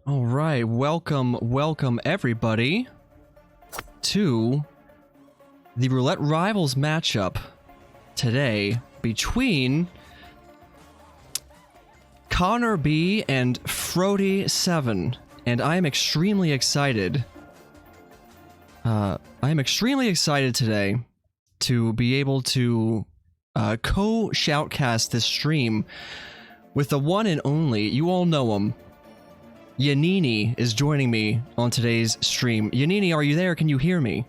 All right, welcome everybody to the Roulette Rivals matchup today between ConorB and Frote7, and I am extremely excited. I am extremely excited today to be able to co-shoutcast this stream with the one and only, you all know him, Yannini is joining me on today's stream. Yannini, are you there? Can you hear me?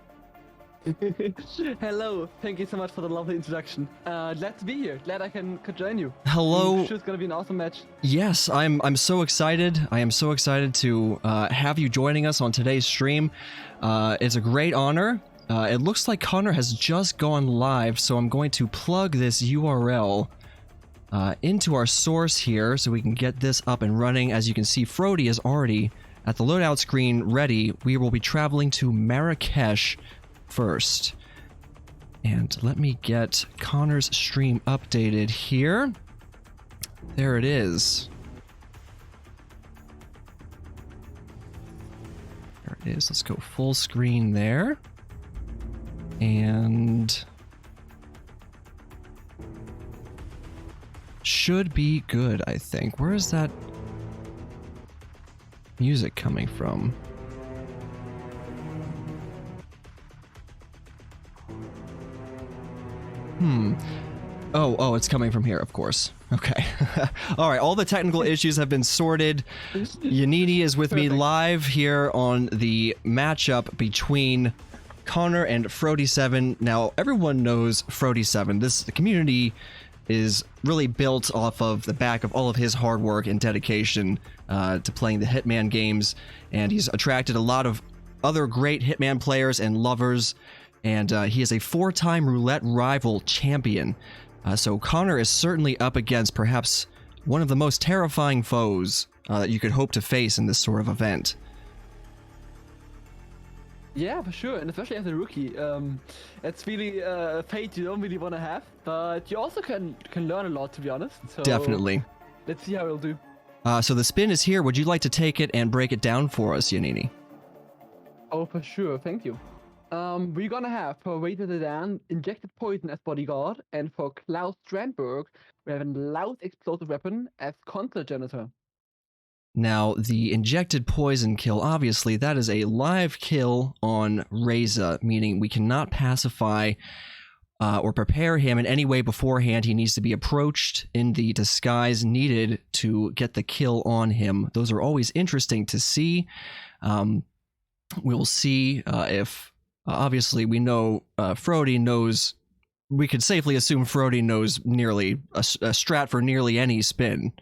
Hello, thank you so much for the lovely introduction. Glad to be here. Glad I could join you. Hello. I'm sure it's gonna be an awesome match. Yes, I'm so excited. I am so excited to have you joining us on today's stream. It's a great honor. It looks like Connor has just gone live, so I'm going to plug this URL into our source here so we can get this up and running. As you can see, Frote is already at the loadout screen ready. We will be traveling to Marrakesh first. And let me get Connor's stream updated here. There it is. There it is. Let's go full screen there. And should be good, I think. Where is that music coming from? Oh, it's coming from here, of course. Okay. All right, all the technical issues have been sorted. Yannini is with me live here on the matchup between Connor and Frote7. Now, everyone knows Frote7. The community is really built off of the back of all of his hard work and dedication to playing the Hitman games, and he's attracted a lot of other great Hitman players and lovers, and he is a 4-time Roulette rival champion. So Connor is certainly up against perhaps one of the most terrifying foes that you could hope to face in this sort of event. Yeah, for sure, and especially as a rookie, it's really a fate you don't really want to have, but you also can learn a lot, to be honest. So Definitely. Let's see how it'll do. So the spin is here. Would you like to take it and break it down for us, Yannini? Oh, for sure, thank you. We're gonna have for Frote7 injected poison as bodyguard, and for Klaus Strandberg, we have a loud explosive weapon as consular janitor. Now, the injected poison kill, obviously, that is a live kill on Reza, meaning we cannot pacify or prepare him in any way beforehand. He needs to be approached in the disguise needed to get the kill on him. Those are always interesting to see. We'll see if... obviously, we know Frote knows... We could safely assume Frote knows nearly a strat for nearly any spin.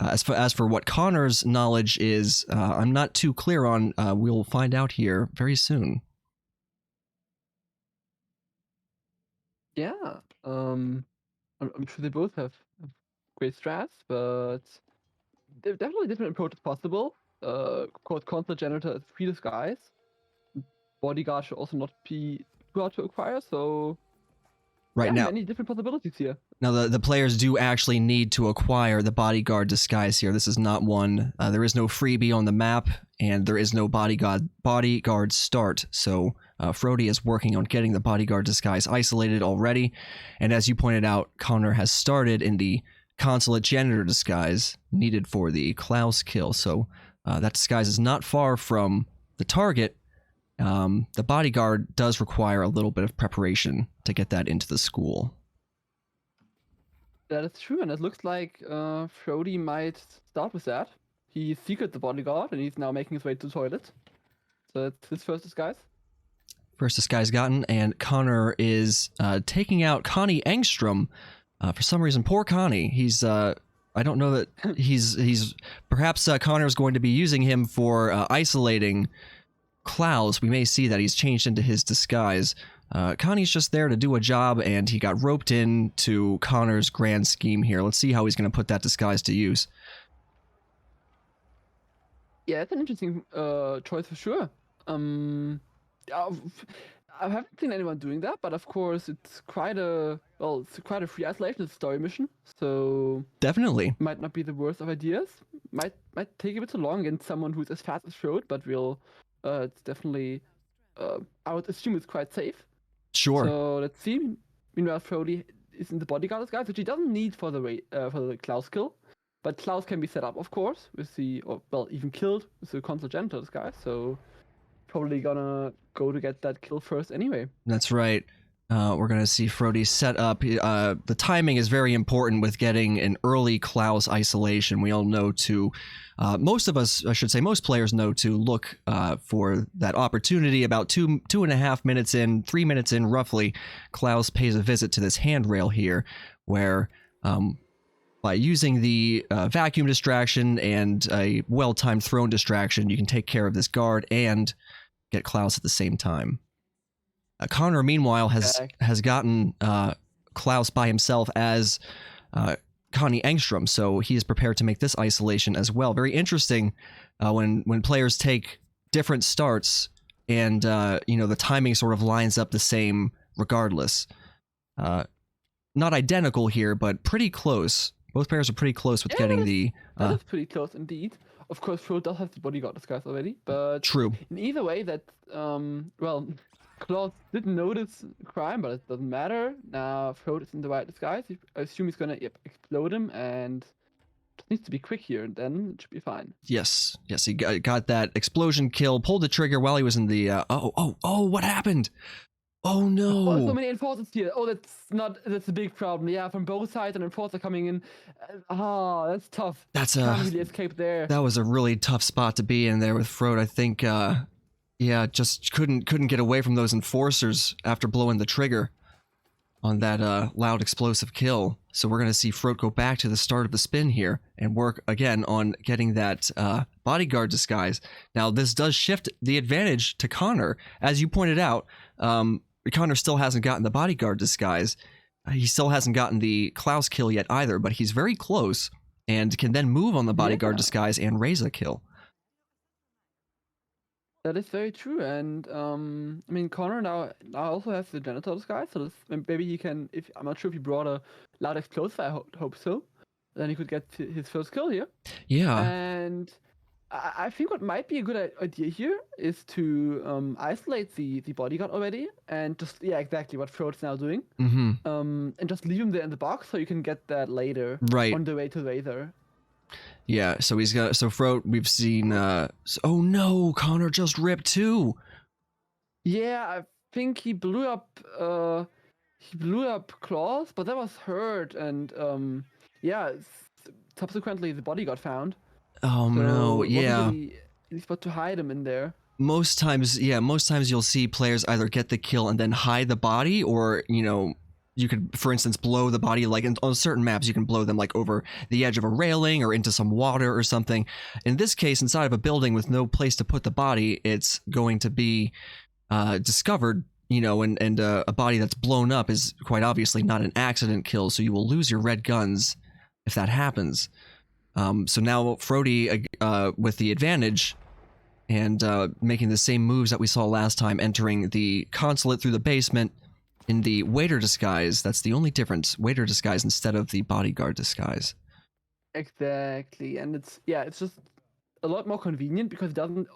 As for what Connor's knowledge is, I'm not too clear on. We'll find out here very soon. Yeah, I'm sure they both have great strats, but there are definitely different approaches possible. Of course, consular janitor is free disguise. Bodyguard should also not be too hard to acquire, so many different possibilities here. Now, the players do actually need to acquire the bodyguard disguise here. This is not one. There is no freebie on the map, and there is no bodyguard start. So Frote is working on getting the bodyguard disguise isolated already. And as you pointed out, Connor has started in the consulate janitor disguise needed for the Klaus kill. So that disguise is not far from the target. The bodyguard does require a little bit of preparation to get that into the school. That is true, and it looks like Frote might start with that. He secreted the bodyguard, and he's now making his way to the toilet. So it's his first disguise. First disguise gotten, and Connor is taking out Connie Engstrom. For some reason, poor Connie. He's I don't know that he's perhaps Connor's going to be using him for isolating Klaus. We may see that he's changed into his disguise. Connie's just there to do a job, and he got roped into Connor's grand scheme here. Let's see how he's going to put that disguise to use. Yeah, it's an interesting choice for sure. I haven't seen anyone doing that, but of course it's quite a free isolation story mission, so definitely might not be the worst of ideas. might take a bit too long against someone who's as fast as Frote, but it's definitely I would assume it's quite safe. Sure. So let's see. Meanwhile, Frote is in the bodyguard disguise, which he doesn't need for the Klaus kill, but Klaus can be set up, of course, with even killed with the console janitor disguise. So probably gonna go to get that kill first anyway. That's right. We're going to see Frote set up. The timing is very important with getting an early Klaus isolation. We all know most of us, I should say, most players know to look for that opportunity. About 2.5 minutes in, 3 minutes in, roughly, Klaus pays a visit to this handrail here, where by using the vacuum distraction and a well-timed throne distraction, you can take care of this guard and get Klaus at the same time. Connor, meanwhile, has gotten Klaus by himself as Connie Engstrom, so he is prepared to make this isolation as well. Very interesting when players take different starts and the timing sort of lines up the same regardless. Not identical here, but pretty close. Both players are pretty close with getting the... That is pretty close indeed. Of course, Frote does have the bodyguard disguise already, but... True. In either way, that, Klaus didn't notice crime, but it doesn't matter. Now, Frote is in the right disguise. I assume he's gonna explode him, and just needs to be quick here, and then it should be fine. Yes, he got that explosion kill, pulled the trigger while he was in the... what happened? Oh no! Oh, so many enforcers here. Oh, that's a big problem. Yeah, from both sides, an enforcer coming in. That's tough. Can't really escape there. That was a really tough spot to be in there with Frote. I think, just couldn't get away from those enforcers after blowing the trigger on that loud explosive kill. So we're gonna see Frote go back to the start of the spin here and work again on getting that bodyguard disguise. Now this does shift the advantage to Connor, as you pointed out. Connor still hasn't gotten the bodyguard disguise. He still hasn't gotten the Klaus kill yet either, but he's very close and can then move on the bodyguard disguise and raise a kill. That is very true, and Connor now also has the janitor disguise, so maybe he can. I'm not sure if he brought a loud explosive. I hope so. Then he could get his first kill here. Yeah. And I think what might be a good idea here is to isolate the bodyguard already, and just exactly what Frote's now doing. Mm-hmm. And just leave him there in the box so you can get that later. Right. On the way to Razor. Yeah, so Frote, we've seen, oh no, Connor just ripped too. Yeah, I think he blew up Claws, but that was hurt, and subsequently the body got found. Oh so no, yeah. He's about to hide him in there. Most times you'll see players either get the kill and then hide the body, or, you could, for instance, blow the body, like on certain maps, you can blow them like over the edge of a railing or into some water or something. In this case, inside of a building with no place to put the body, it's going to be discovered, and a body that's blown up is quite obviously not an accident kill, so you will lose your red guns if that happens. So now Frote, with the advantage and making the same moves that we saw last time, entering the consulate through the basement, in the waiter disguise. That's the only difference. Waiter disguise instead of the bodyguard disguise. Exactly, and it's just a lot more convenient because it doesn't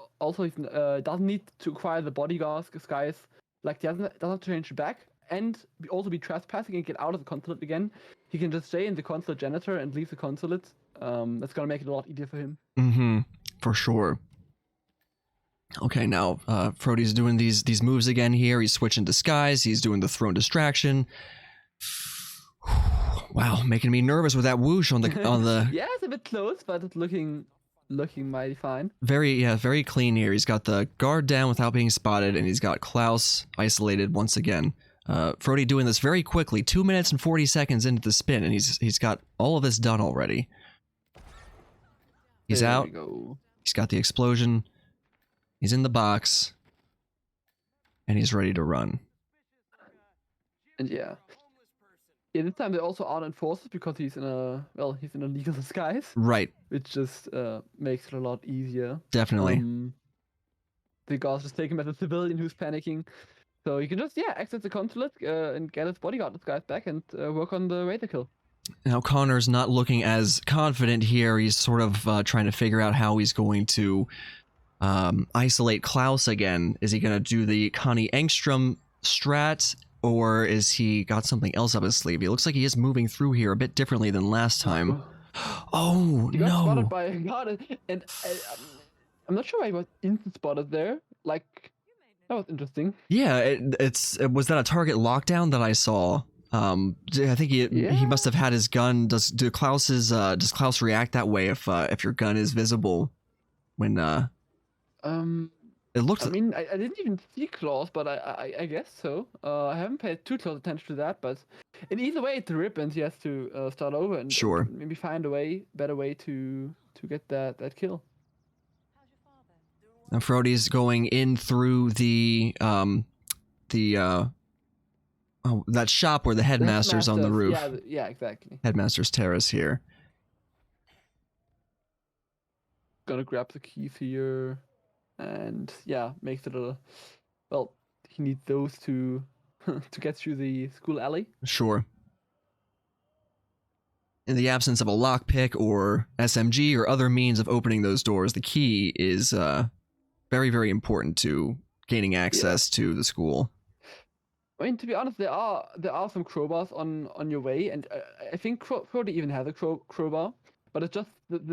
need to acquire the bodyguard disguise. Like, doesn't have to change back and also be trespassing and get out of the consulate again. He can just stay in the consulate janitor and leave the consulate. That's gonna make it a lot easier for him. Mm-hmm. For sure. Okay, now Frote's doing these moves again here. He's switching disguise. He's doing the throne distraction. Wow, making me nervous with that whoosh on the Yeah, it's a bit close, but it's looking mighty fine. Very clean here. He's got the guard down without being spotted, and he's got Klaus isolated once again. Frote doing this very quickly, 2 minutes and 40 seconds into the spin, and he's got all of this done already. He's out. He's got the explosion. He's in the box, and he's ready to run. And this time they also aren't enforcers because he's in a legal disguise. Right. Which just makes it a lot easier. Definitely. The guards just take him as a civilian who's panicking. So you can just exit the consulate and get his bodyguard disguise back and work on the Raider kill. Now Connor's not looking as confident here. He's sort of trying to figure out how he's going to isolate Klaus again. Is he going to do the Connie Engstrom strat, or is he got something else up his sleeve? He looks like he is moving through here a bit differently than last time. Oh, He got no. spotted by a guard, and I'm not sure why he was instant spotted there. Like, that was interesting. Yeah, was that a target lockdown that I saw? I think he must have had his gun. Does Klaus react that way if your gun is visible when it looked? I mean, I didn't even see Klaus, but I guess so. I haven't paid too close attention to that, but in either way, it's a rip, and he has to start over and Sure. maybe find a better way to get that kill. Now Frote's going in through that shop where the headmaster's on the roof. Yeah, exactly. Headmaster's terrace here. Gonna grab the keys here, and yeah, makes it a. Well, he needs those to get through the school alley. Sure. In the absence of a lockpick or SMG or other means of opening those doors, the key is very, very important to gaining access to the school. I mean, to be honest, there are some crowbars on your way, and I think Frote even has a crowbar, but it's just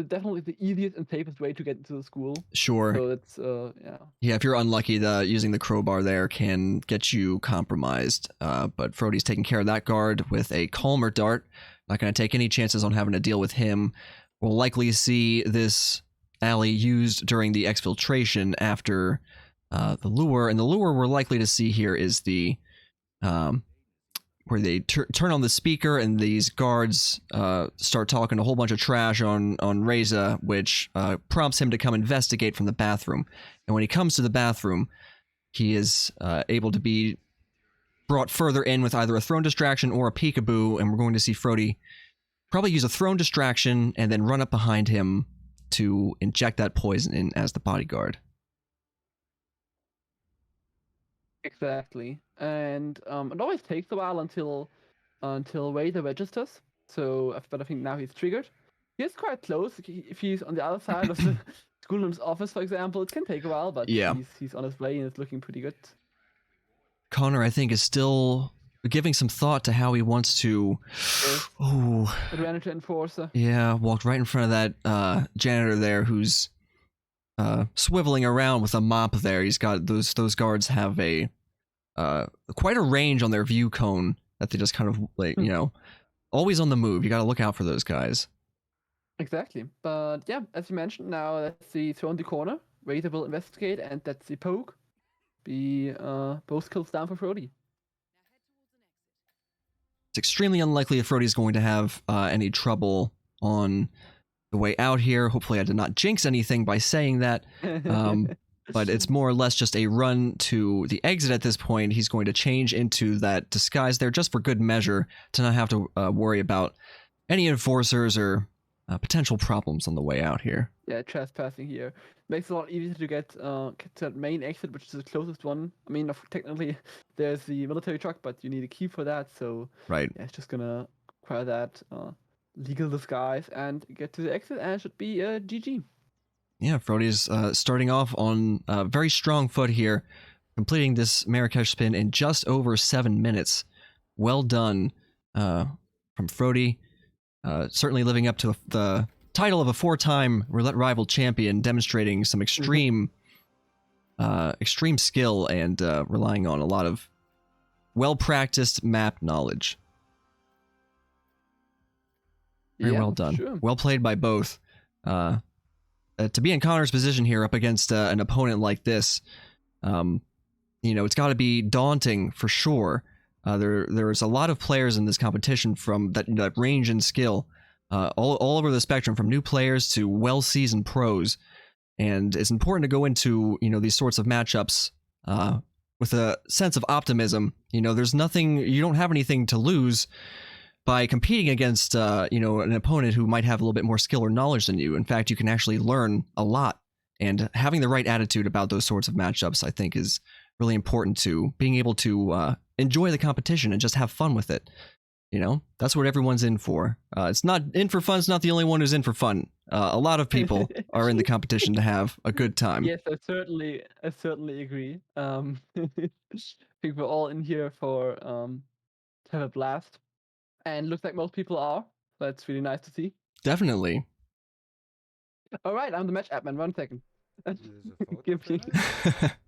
definitely the easiest and safest way to get into the school. Sure. So it's yeah. Yeah, if you're unlucky, using the crowbar there can get you compromised. But Frote's taking care of that guard with a calmer dart. Not going to take any chances on having to deal with him. We'll likely see this alley used during the exfiltration after the lure, and the lure we're likely to see here is the where they turn on the speaker and these guards start talking a whole bunch of trash on Reza, which prompts him to come investigate from the bathroom. And when he comes to the bathroom, he is able to be brought further in with either a thrown distraction or a peekaboo, and we're going to see Frote probably use a thrown distraction and then run up behind him to inject that poison in as the bodyguard. Exactly, and it always takes a while until Raider registers. So, but I think now he's triggered. He is quite close. If he's on the other side of the schoolroom's office, for example, it can take a while, but yeah, he's on his way and it's looking pretty good. Connor, I think, is still giving some thought to how he wants to. Oh, janitor enforcer. Yeah, walked right in front of that janitor there, who's swiveling around with a mop there. He's got those guards have a quite a range on their view cone that they just kind of like, always on the move. You got to look out for those guys. Exactly. But yeah, as you mentioned, now that's the throw in the corner. Raider will investigate, and that's the poke. Be both kills down for Frote. It's extremely unlikely if Frote's going to have any trouble on the way out here. Hopefully I did not jinx anything by saying that. But it's more or less just a run to the exit at this point. He's going to change into that disguise there just for good measure to not have to worry about any enforcers or potential problems on the way out here. Yeah, trespassing here makes it a lot easier to get to that main exit, which is the closest one. I mean, technically there's the military truck, but you need a key for that. So right, yeah, it's just gonna require that legal disguise and get to the exit, and it should be GG. Yeah, Frote's starting off on a very strong foot here, completing this Marrakesh spin in just over 7 minutes. Well done from Frote. Certainly living up to the title of a 4-time Roulette rival champion, demonstrating some extreme skill and relying on a lot of well-practiced map knowledge. Very well done. Sure. Well played by both. To be in Connor's position here up against an opponent like this, it's got to be daunting for sure. There's a lot of players in this competition from that range and skill, all over the spectrum, from new players to well-seasoned pros, and it's important to go into these sorts of matchups with a sense of optimism. You don't have anything to lose by competing against an opponent who might have a little bit more skill or knowledge than you. In fact, you can actually learn a lot, and having the right attitude about those sorts of matchups, I think, is really important to being able to enjoy the competition and just have fun with it. You know, that's what everyone's in for. It's not in for fun. It's not the only one who's in for fun. A lot of people are in the competition to have a good time. Yes, I certainly agree. I think we're all in here for to have a blast, and looks like most people are. That's really nice to see. Definitely. All right, I'm the match admin. 1 second. There's a photo Give for me.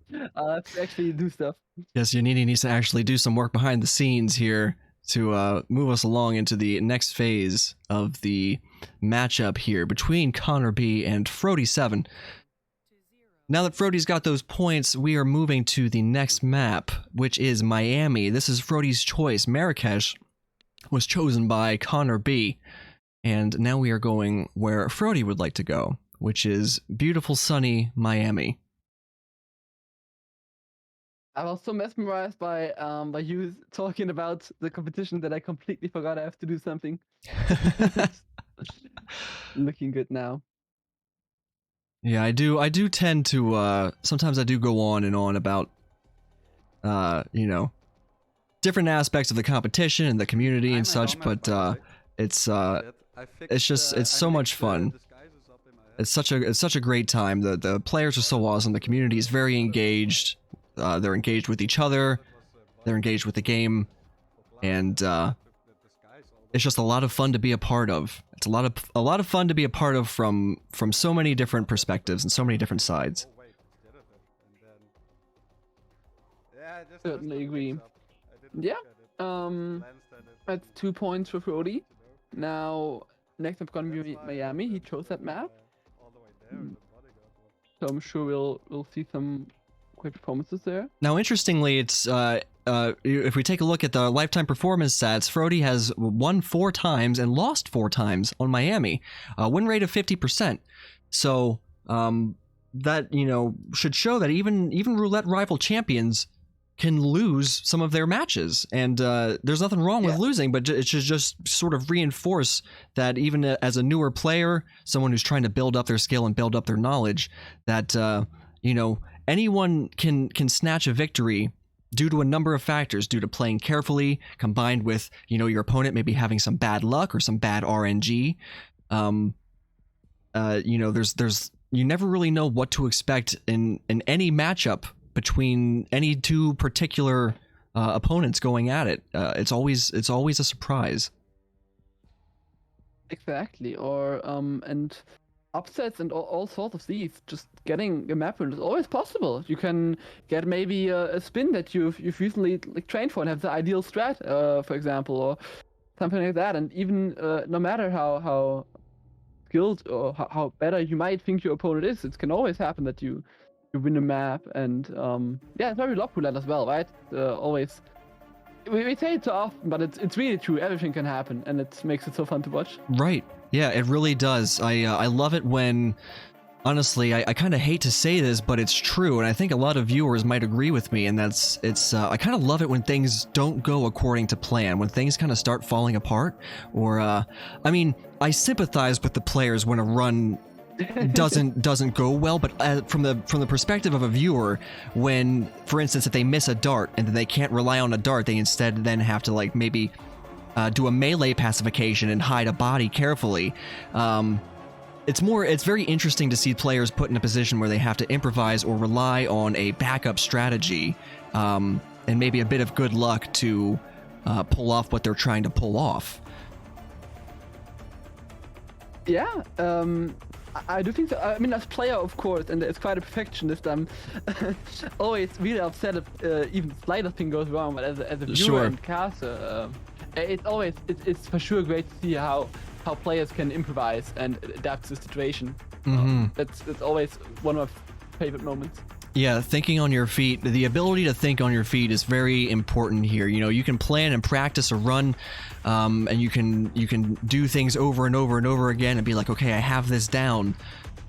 that? Let's actually do stuff. Yes, Yannini needs to actually do some work behind the scenes here to move us along into the next phase of the matchup here between ConorB and Frote7. Now that Frote's got those points, we are moving to the next map, which is Miami. This is Frote's choice. Marrakesh was chosen by ConorB, and now we are going where Frote would like to go, which is beautiful, sunny Miami. I was so mesmerized by you talking about the competition that I completely forgot I have to do something. Looking good now. Yeah, I do tend to, sometimes I do go on and on about, you know, different aspects of the competition and the community and such, but, it's so much fun. It's such a great time. The players are so awesome. The community is very engaged. They're engaged with each other. They're engaged with the game, and it's just a lot of fun to be a part of. It's a lot of fun to be a part of from so many different perspectives and so many different sides. Certainly agree. Yeah. That's 2 points for Frote. Now, next up gonna be Miami. He chose that map. So I'm sure we'll see some great performances there. Now, interestingly, it's if we take a look at the lifetime performance stats, Frote has won 4 times and lost 4 times on Miami, win rate of 50%. So that, you know, should show that even Roulette rival champions can lose some of their matches, and there's nothing wrong with losing, but it should just sort of reinforce that even as a newer player, someone who's trying to build up their skill and build up their knowledge, that you know, anyone can snatch a victory due to a number of factors, due to playing carefully, combined with, you know, your opponent maybe having some bad luck or some bad RNG. You know, there's you never really know what to expect in any matchup between any 2 particular opponents going at it. It's always a surprise. Exactly. Or and upsets and all sorts of these. Just getting a map win is always possible. You can get maybe a spin that you've recently trained for and have the ideal strat, for example, or something like that. And even no matter how skilled or how better you might think your opponent is, it can always happen that you win a map. And yeah, it's very luck roulette as well, right? Always. We say it so often, but it's really true. Everything can happen, and it makes it so fun to watch. Right. Yeah, it really does. I love it when, honestly, I kind of hate to say this, but it's true, and I think a lot of viewers might agree with me, and I kind of love it when things don't go according to plan, when things kind of start falling apart, or, I mean, I sympathize with the players when a run doesn't go well, but from the perspective of a viewer, when, for instance, if they miss a dart and then they can't rely on a dart, they instead then have to like maybe do a melee pacification and hide a body carefully. It's very interesting to see players put in a position where they have to improvise or rely on a backup strategy, and maybe a bit of good luck to pull off what they're trying to pull off. Yeah, I do think so. I mean, as player, of course, and it's quite a perfectionist. I'm always really upset if even the slightest thing goes wrong. But as a viewer and caster, it's for sure great to see how players can improvise and adapt to the situation. That's always one of my favorite moments. Yeah, thinking on your feet. The ability to think on your feet is very important here. You know, you can plan and practice a run, and you can do things over and over and over again and be like, okay, I have this down.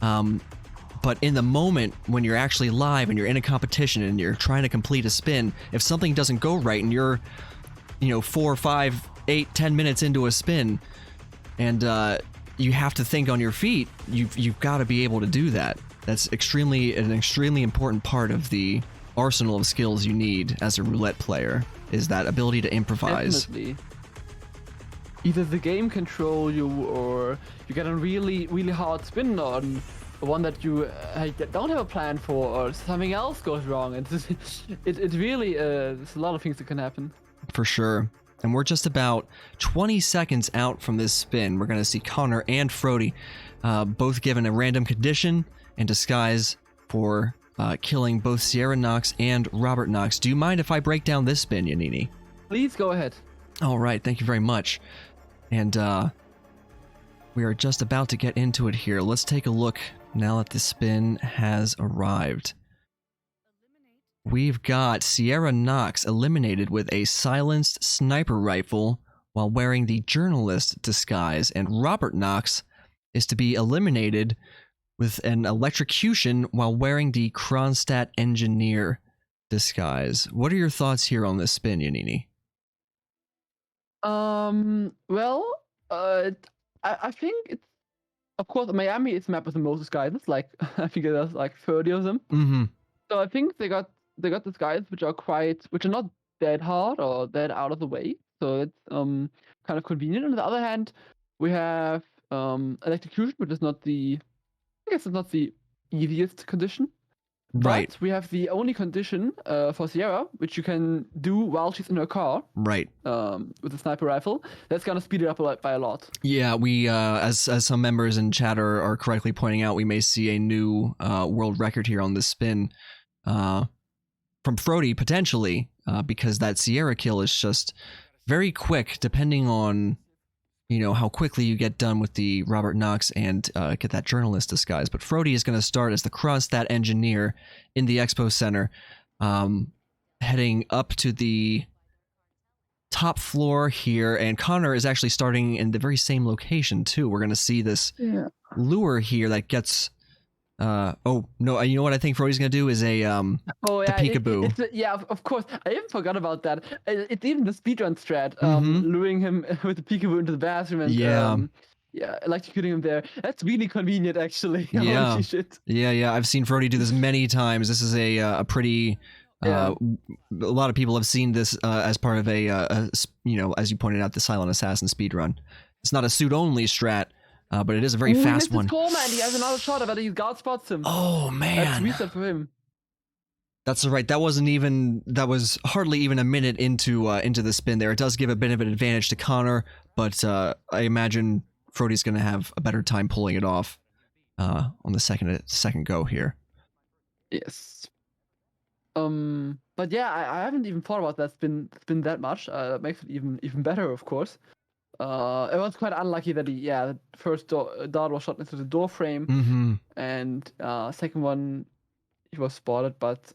But in the moment when you're actually live and you're in a competition and you're trying to complete a spin, if something doesn't go right and you're, you know, 4, 5, 8, 10 minutes into a spin, and you have to think on your feet, you've got to be able to do that. That's an extremely important part of the arsenal of skills you need as a roulette player, is that ability to improvise. Definitely. either the game control you, or you get a really, really hard spin on one that you don't have a plan for, or something else goes wrong. It really, there's a lot of things that can happen. For sure. And we're just about 20 seconds out from this spin. We're going to see Connor and Frote both given a random condition and disguise for killing both Sierra Knox and Robert Knox. Do you mind if I break down this spin, Yannini? Please go ahead. All right, thank you very much. And we are just about to get into it here. Let's take a look now that the spin has arrived. We've got Sierra Knox eliminated with a silenced sniper rifle while wearing the journalist disguise, and Robert Knox is to be eliminated with an electrocution while wearing the Kronstadt engineer disguise. What are your thoughts here on this spin, Yannini? Well, I think it's, of course, Miami is mapped with the most disguises. Like, I think there's like 30 of them. Mm-hmm. So I think they got disguises which are not that hard or that out of the way. So it's kind of convenient. On the other hand, we have electrocution, which is not I guess it's not the easiest condition. Right. But we have the only condition for Sierra, which you can do while she's in her car. Right. With a sniper rifle. That's gonna speed it up by a lot. Yeah, we, as some members in chat are correctly pointing out, we may see a new world record here on this spin from Frote, potentially, because that Sierra kill is just very quick, depending on, you know, how quickly you get done with the Robert Knox and get that journalist disguise. But Frote is going to start as the Kronstadt engineer in the Expo Center, heading up to the top floor here, and Connor is actually starting in the very same location too. We're going to see this lure here that gets oh no, you know what I think Frote's going to do is the peekaboo. Yeah, of course. I even forgot about that. It's even the speedrun strat, luring him with the peekaboo into the bathroom and electrocuting him there. That's really convenient, actually. Yeah. Holy shit. Yeah. I've seen Frote do this many times. This is a pretty a lot of people have seen this as part of a you know, as you pointed out, the Silent Assassin speedrun. It's not a suit only strat, but it is a very fast one. Poor man, he has another shot, but he guard spots him. Oh man, that's reset for him. That's right. That was hardly even a minute into the spin there. It does give a bit of an advantage to Connor, but I imagine Frote's going to have a better time pulling it off on the second go here. Yes. But yeah, I haven't even thought about that spin that much. That makes it even better, of course. It was quite unlucky that the first dart was shot into the door frame, and second one he was spotted. But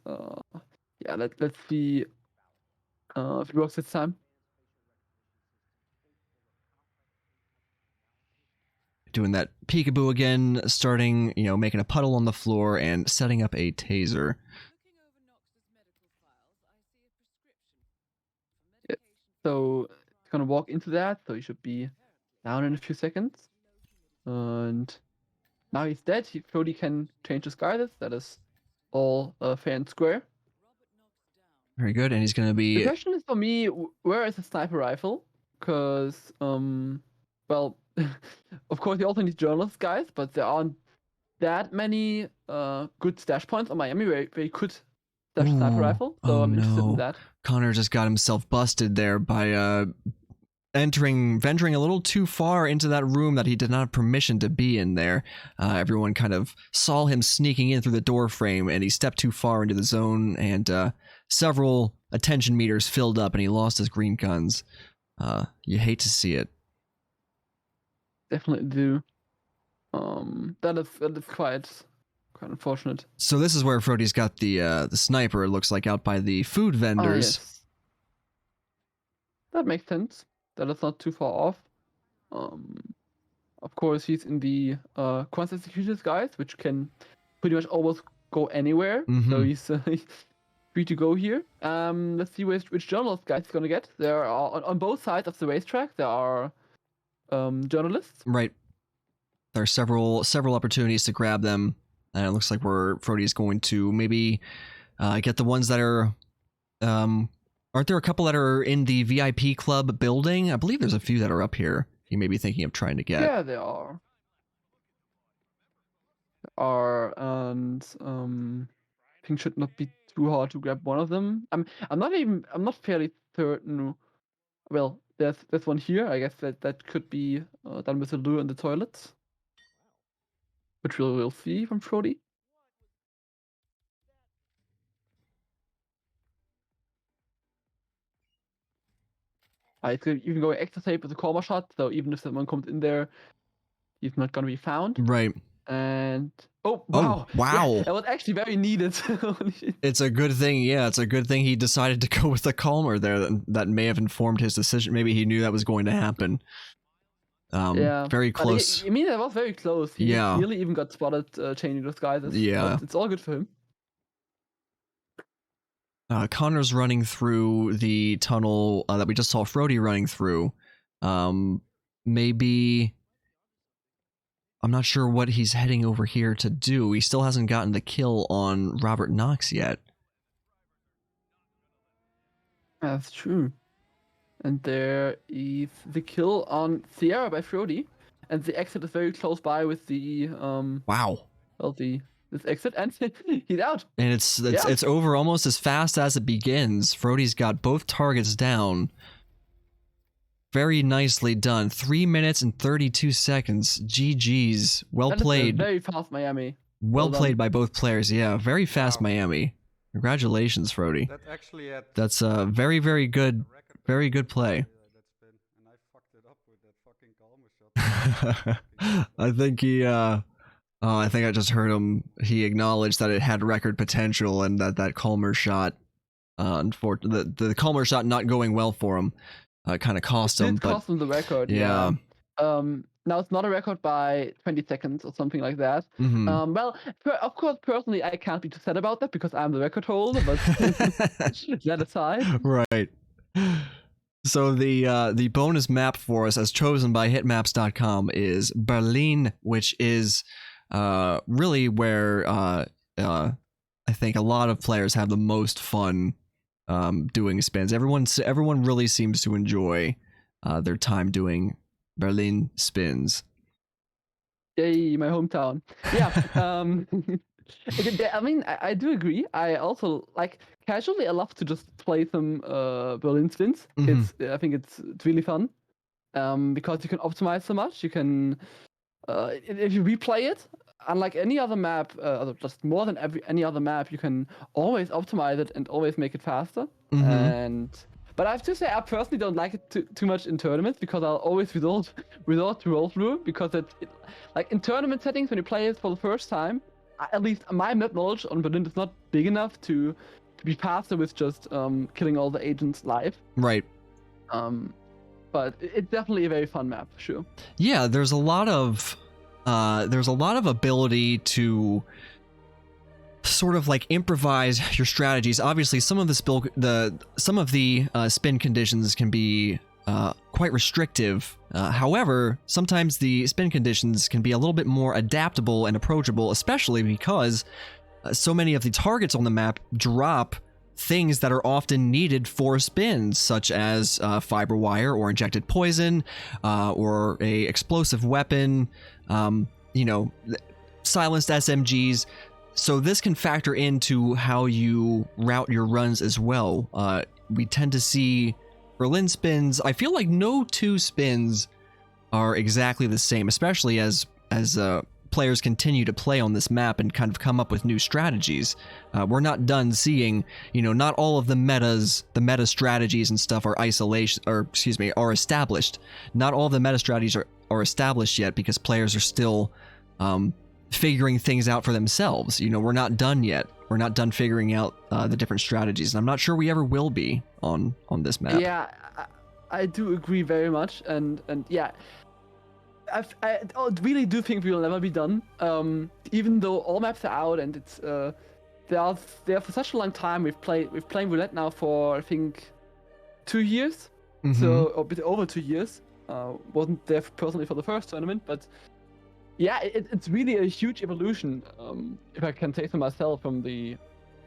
let's see if it works this time. Doing that peekaboo again, starting, you know, making a puddle on the floor and setting up a taser. So it's gonna walk into that, so he should be down in a few seconds. And now he's dead. Frote can change disguises. That is all fair and square. Very good, and he's gonna be... The question is for me, where is the sniper rifle? Because, well, of course you also need journalists, guys, but there aren't that many good stash points on Miami where you could stash a sniper rifle. So I'm interested in that. Connor just got himself busted there by venturing a little too far into that room that he did not have permission to be in there. Everyone kind of saw him sneaking in through the door frame, and he stepped too far into the zone, and several attention meters filled up, and he lost his green guns. You hate to see it. Definitely do. That is quite unfortunate. So this is where Frote's got the sniper, it looks like, out by the food vendors. Oh, yes. That makes sense. That is not too far off. Of course, he's in the quant execution disguise, which can pretty much almost go anywhere. So he's free to go here. Let's see which journalist guys he's gonna get. There are on both sides of the racetrack. There are journalists. Right. There are several opportunities to grab them, and it looks like Frote is going to maybe get the ones that are Aren't there a couple that are in the VIP club building? I believe there's a few that are up here. You may be thinking of trying to get. Yeah, there are. And I think should not be too hard to grab one of them. I'm not fairly certain. Well, there's one here. I guess that could be done with the lure in the toilets, which we'll see from Frote7. It's even going extra safe with the Korma shot, so even if someone comes in there, he's not gonna be found. Right. And oh wow, wow. Yeah, that was actually very needed. It's a good thing. Yeah, it's a good thing he decided to go with the calmer there. That may have informed his decision. Maybe he knew that was going to happen. Yeah, very close. I mean, that was very close. He really even got spotted changing disguises. Yeah, it's all good for him. Conor's running through the tunnel that we just saw Frote7 running through. Maybe I'm not sure what he's heading over here to do. He still hasn't gotten the kill on Robert Knox yet. That's true. And there is the kill on Sierra by Frote7, and the exit is very close by with the wow. Well, this exit, and he's out. And it's over almost as fast as it begins. Frote7's got both targets down. Very nicely done. 3 minutes and 32 seconds. GG's. Well played. Very fast, Miami. Well played by both players. Yeah, very fast, Miami. Congratulations, Frote7. That's a very, very good play. And I fucked it up with that fucking calmer shot. I think he I think I just heard him. He acknowledged that it had record potential and that Calmer shot, the Calmer shot not going well for him, kind of cost him. It cost him the record. Yeah. Now it's not a record by 20 seconds or something like that. Mm-hmm. Well, of course, personally, I can't be too sad about that because I'm the record holder. But that aside, right. So the bonus map for us, as chosen by hitmaps.com, is Berlin, which is really where I think a lot of players have the most fun doing spins. Everyone really seems to enjoy their time doing Berlin spins. Yay, my hometown. Yeah. I mean, I do agree. I also casually. I love to just play some Berlin spins. Mm-hmm. I think it's really fun because you can optimize so much. You can if you replay it, unlike any other map, just more than any other map, you can always optimize it and always make it faster. Mm-hmm. But I have to say, I personally don't like it too much in tournaments because I'll always resort to roll through because in tournament settings when you play it for the first time, at least my map knowledge on Berlin is not big enough to be faster with just killing all the agents live. Right. But it's definitely a very fun map, for sure. Yeah, there's a lot of ability to sort of improvise your strategies. Obviously, some of the spin conditions can be quite restrictive. However, sometimes the spin conditions can be a little bit more adaptable and approachable, especially because so many of the targets on the map drop things that are often needed for spins, such as fiber wire or injected poison, or a explosive weapon, silenced SMGs. So this can factor into how you route your runs as well. We tend to see Berlin spins. I feel like no two spins are exactly the same, especially as players continue to play on this map and kind of come up with new strategies. We're not done seeing, not all of the meta strategies and stuff are are established. Not all of the meta strategies are established yet because players are still figuring things out for themselves. We're not done yet. We're not done figuring out the different strategies, and I'm not sure we ever will be on this map. Yeah, I do agree very much, and yeah, I really do think we will never be done. Even though all maps are out and it's they are for such a long time. We've played Roulette now for I think 2 years, so a bit over 2 years. Wasn't there personally for the first tournament, but yeah, it's really a huge evolution, if I can say so myself, from the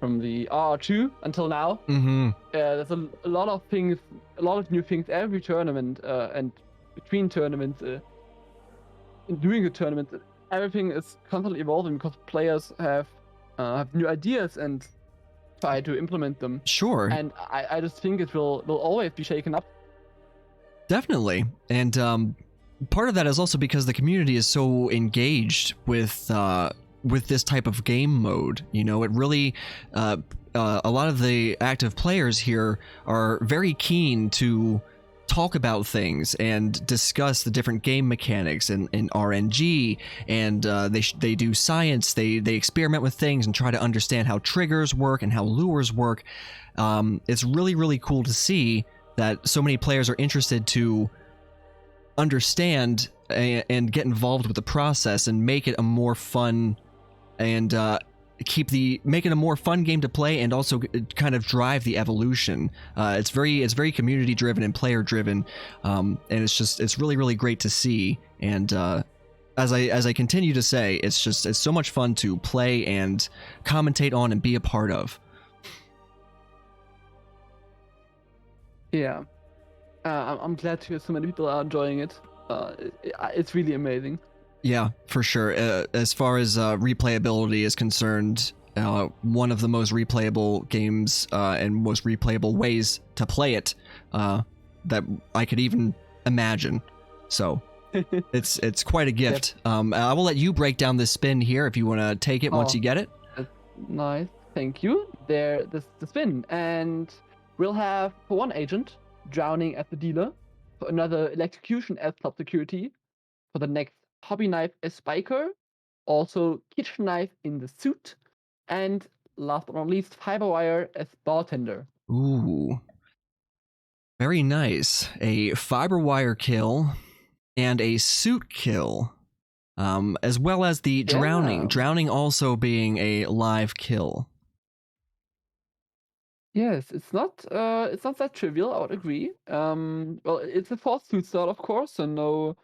from the RR2 until now. Mm-hmm. There's a lot of things, a lot of new things every tournament, and between tournaments, during the tournament, everything is constantly evolving because players have new ideas and try to implement them. Sure. And I just think it will always be shaken up. Definitely. And part of that is also because the community is so engaged with this type of game mode. You know, it really a lot of the active players here are very keen to talk about things and discuss the different game mechanics and RNG, and they do science, they experiment with things and try to understand how triggers work and how lures work. It's really, really cool to see that so many players are interested to understand and get involved with the process and make it a more fun and make it a more fun game to play, and also kind of drive the evolution. It's very community driven and player driven, and it's really, really great to see. And as I continue to say, it's so much fun to play and commentate on and be a part of. Yeah, I'm glad to hear so many people are enjoying it. It's really amazing. Yeah, for sure. As far as replayability is concerned, one of the most replayable games and most replayable ways to play it that I could even imagine. So it's quite a gift. Yep. I will let you break down this spin here if you want to take it once you get it. Nice, thank you. There, the spin, and we'll have for one agent drowning at the dealer, for another electrocution as club security, for the next hobby knife as spiker, also kitchen knife in the suit, and last but not least, fiber wire as bartender. Ooh. Very nice. A fiber wire kill and a suit kill, as well as the drowning. Yeah. Drowning also being a live kill. Yes, it's not that trivial, I would agree. Well, it's a forced suit start, of course, so no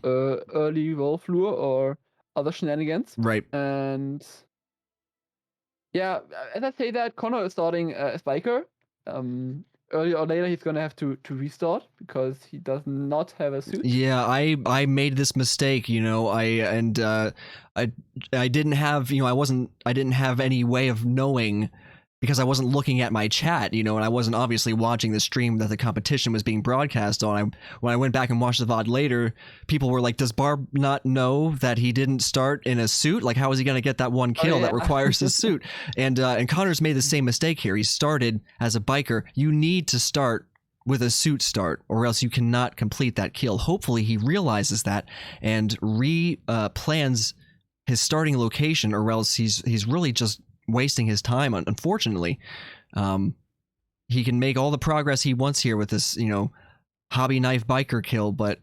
early wolf lure or other shenanigans. Right. And yeah, as I say that, Connor is starting as biker. Earlier or later, he's gonna have to restart because he does not have a suit. Yeah, I made this mistake, you know. I didn't have, you know, I didn't have any way of knowing, because I wasn't looking at my chat, you know, and I wasn't obviously watching the stream that the competition was being broadcast on. When I went back and watched the VOD later, people were like, does Barb not know that he didn't start in a suit? Like, how is he going to get that one kill that requires his suit? And Connor's made the same mistake here. He started as a biker. You need to start with a suit start, or else you cannot complete that kill. Hopefully he realizes that and plans his starting location, or else he's really just wasting his time. Unfortunately, he can make all the progress he wants here with this, you know, hobby knife biker kill, but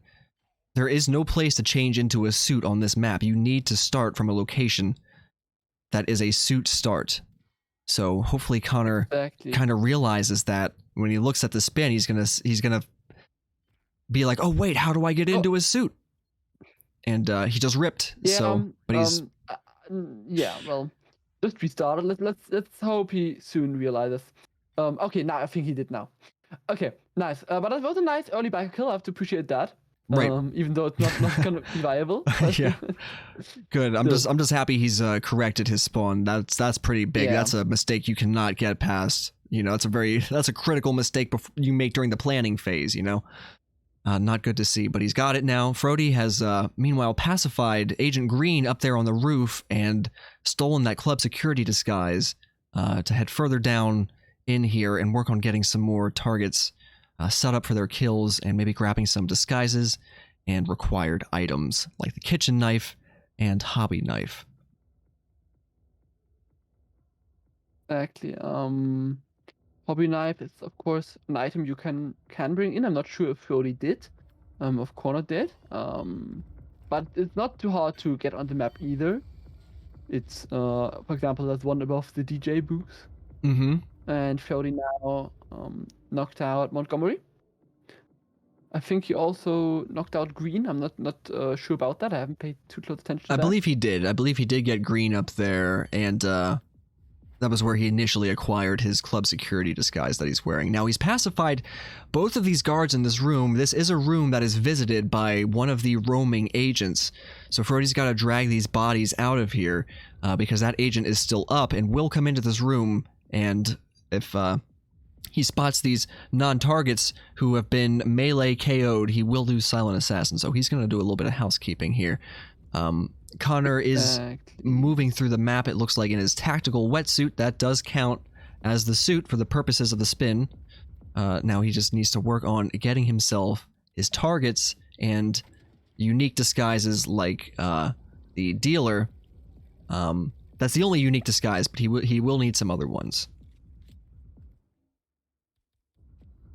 there is no place to change into a suit on this map. You need to start from a location that is a suit start. So hopefully Connor kind of realizes that when he looks at the spin, he's gonna be like, oh wait, how do I get into his suit? And he just ripped. Yeah, so but he's yeah, well, just restarted. Let's hope he soon realizes. Okay, now I think he did now. Okay, nice. But that was a nice early biker kill. I have to appreciate that. Right. Even though it's not gonna be viable. Yeah. Good. I'm just happy he's corrected his spawn. That's pretty big. Yeah. That's a mistake you cannot get past. You know, that's a critical mistake you make during the planning phase. You know. Not good to see, but he's got it now. Frote has, meanwhile, pacified Agent Green up there on the roof and stolen that club security disguise to head further down in here and work on getting some more targets set up for their kills, and maybe grabbing some disguises and required items like the kitchen knife and hobby knife. Exactly. Hobby knife is, of course, an item you can bring in. I'm not sure if Frote did. If Connor did. But it's not too hard to get on the map either. It's, for example, there's one above the DJ booth. Mm-hmm. And Frote now knocked out Montgomery. I think he also knocked out Green. I'm not sure about that. I haven't paid too close attention to that. I believe he did. I believe he did get Green up there, and That was where he initially acquired his club security disguise that he's wearing. Now he's pacified both of these guards in this room. This is a room that is visited by one of the roaming agents. So Frote's got to drag these bodies out of here because that agent is still up and will come into this room. And if he spots these non-targets who have been melee KO'd, he will lose Silent Assassin. So he's going to do a little bit of housekeeping here. Connor is moving through the map, it looks like, in his tactical wetsuit. That does count as the suit for the purposes of the spin. Now he just needs to work on getting himself his targets and unique disguises like the dealer. That's the only unique disguise, but he will need some other ones.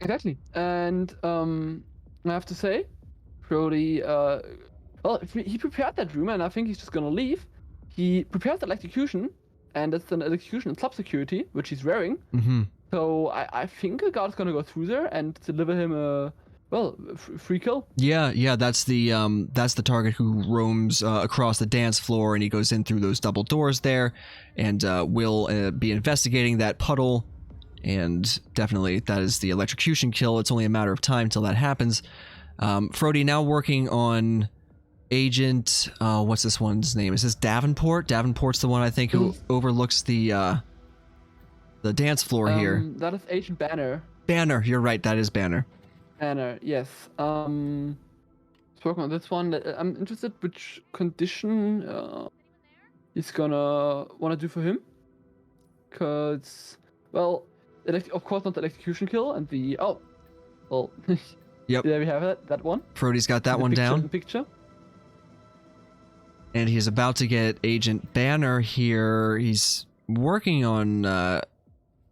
Exactly. And I have to say, Brody, well, he prepared that room, and I think he's just gonna leave. He prepared the electrocution, and it's an electrocution in club security, which he's wearing. Mm-hmm. So I think a guard's gonna go through there and deliver him a free kill. Yeah, that's the target who roams across the dance floor, and he goes in through those double doors there, and will be investigating that puddle. And definitely that is the electrocution kill. It's only a matter of time till that happens. Frote now working on Agent, what's this one's name? Is this Davenport? Davenport's the one I think who overlooks the dance floor here. That is Agent Banner. Banner, you're right, that is Banner. Banner, yes. Working on this one. I'm interested which condition he's gonna want to do for him. Because, well, of course not the execution kill and the Yep. There we have that one. Frote's got that one down. Picture. And he's about to get Agent Banner here. He's working on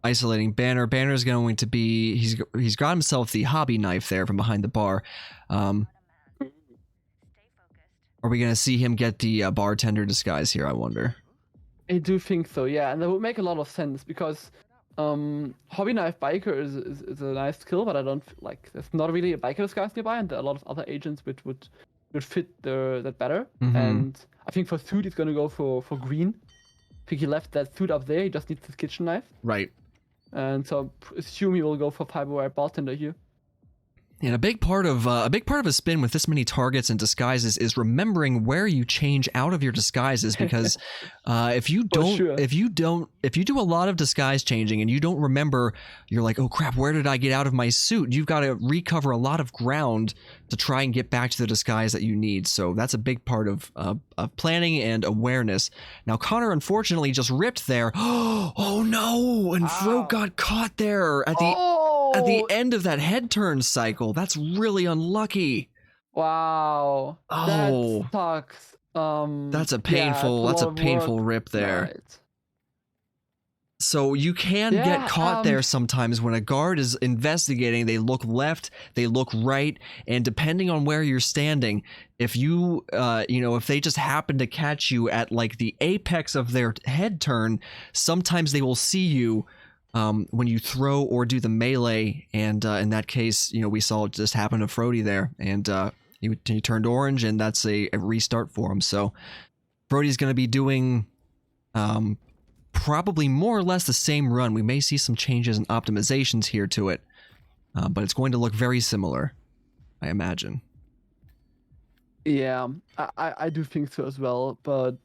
isolating Banner. Banner's going to be... He's got himself the hobby knife there from behind the bar. Are we going to see him get the bartender disguise here, I wonder? I do think so, yeah. And that would make a lot of sense because hobby knife biker is a nice skill, but I don't like... There's not really a biker disguise nearby, and there are a lot of other agents which would fit that better. Mm-hmm. And I think for suit he's gonna go for green. I think he left that suit up there. He just needs his kitchen knife. Right. And so assume he will go for fiberwire bartender here. And a big part of a spin with this many targets and disguises is remembering where you change out of your disguises, because if you do a lot of disguise changing and you don't remember, you're like, oh crap, where did I get out of my suit? You've got to recover a lot of ground to try and get back to the disguise that you need. So that's a big part of planning and awareness. Now Connor unfortunately just ripped there. Oh no! And Frote got caught there at the end of that head turn cycle. That's really unlucky. Wow. Oh, that sucks. That's a painful rip there. Right. So you can get caught there sometimes when a guard is investigating. They look left, they look right, and depending on where you're standing, if you, if they just happen to catch you at like the apex of their head turn, sometimes they will see you when you throw or do the melee, and in that case, we saw it just happen to Frote there, and he turned orange, and that's a restart for him. So Frote's going to be doing probably more or less the same run. We may see some changes and optimizations here to it, but it's going to look very similar, I imagine. Yeah, I do think so as well, but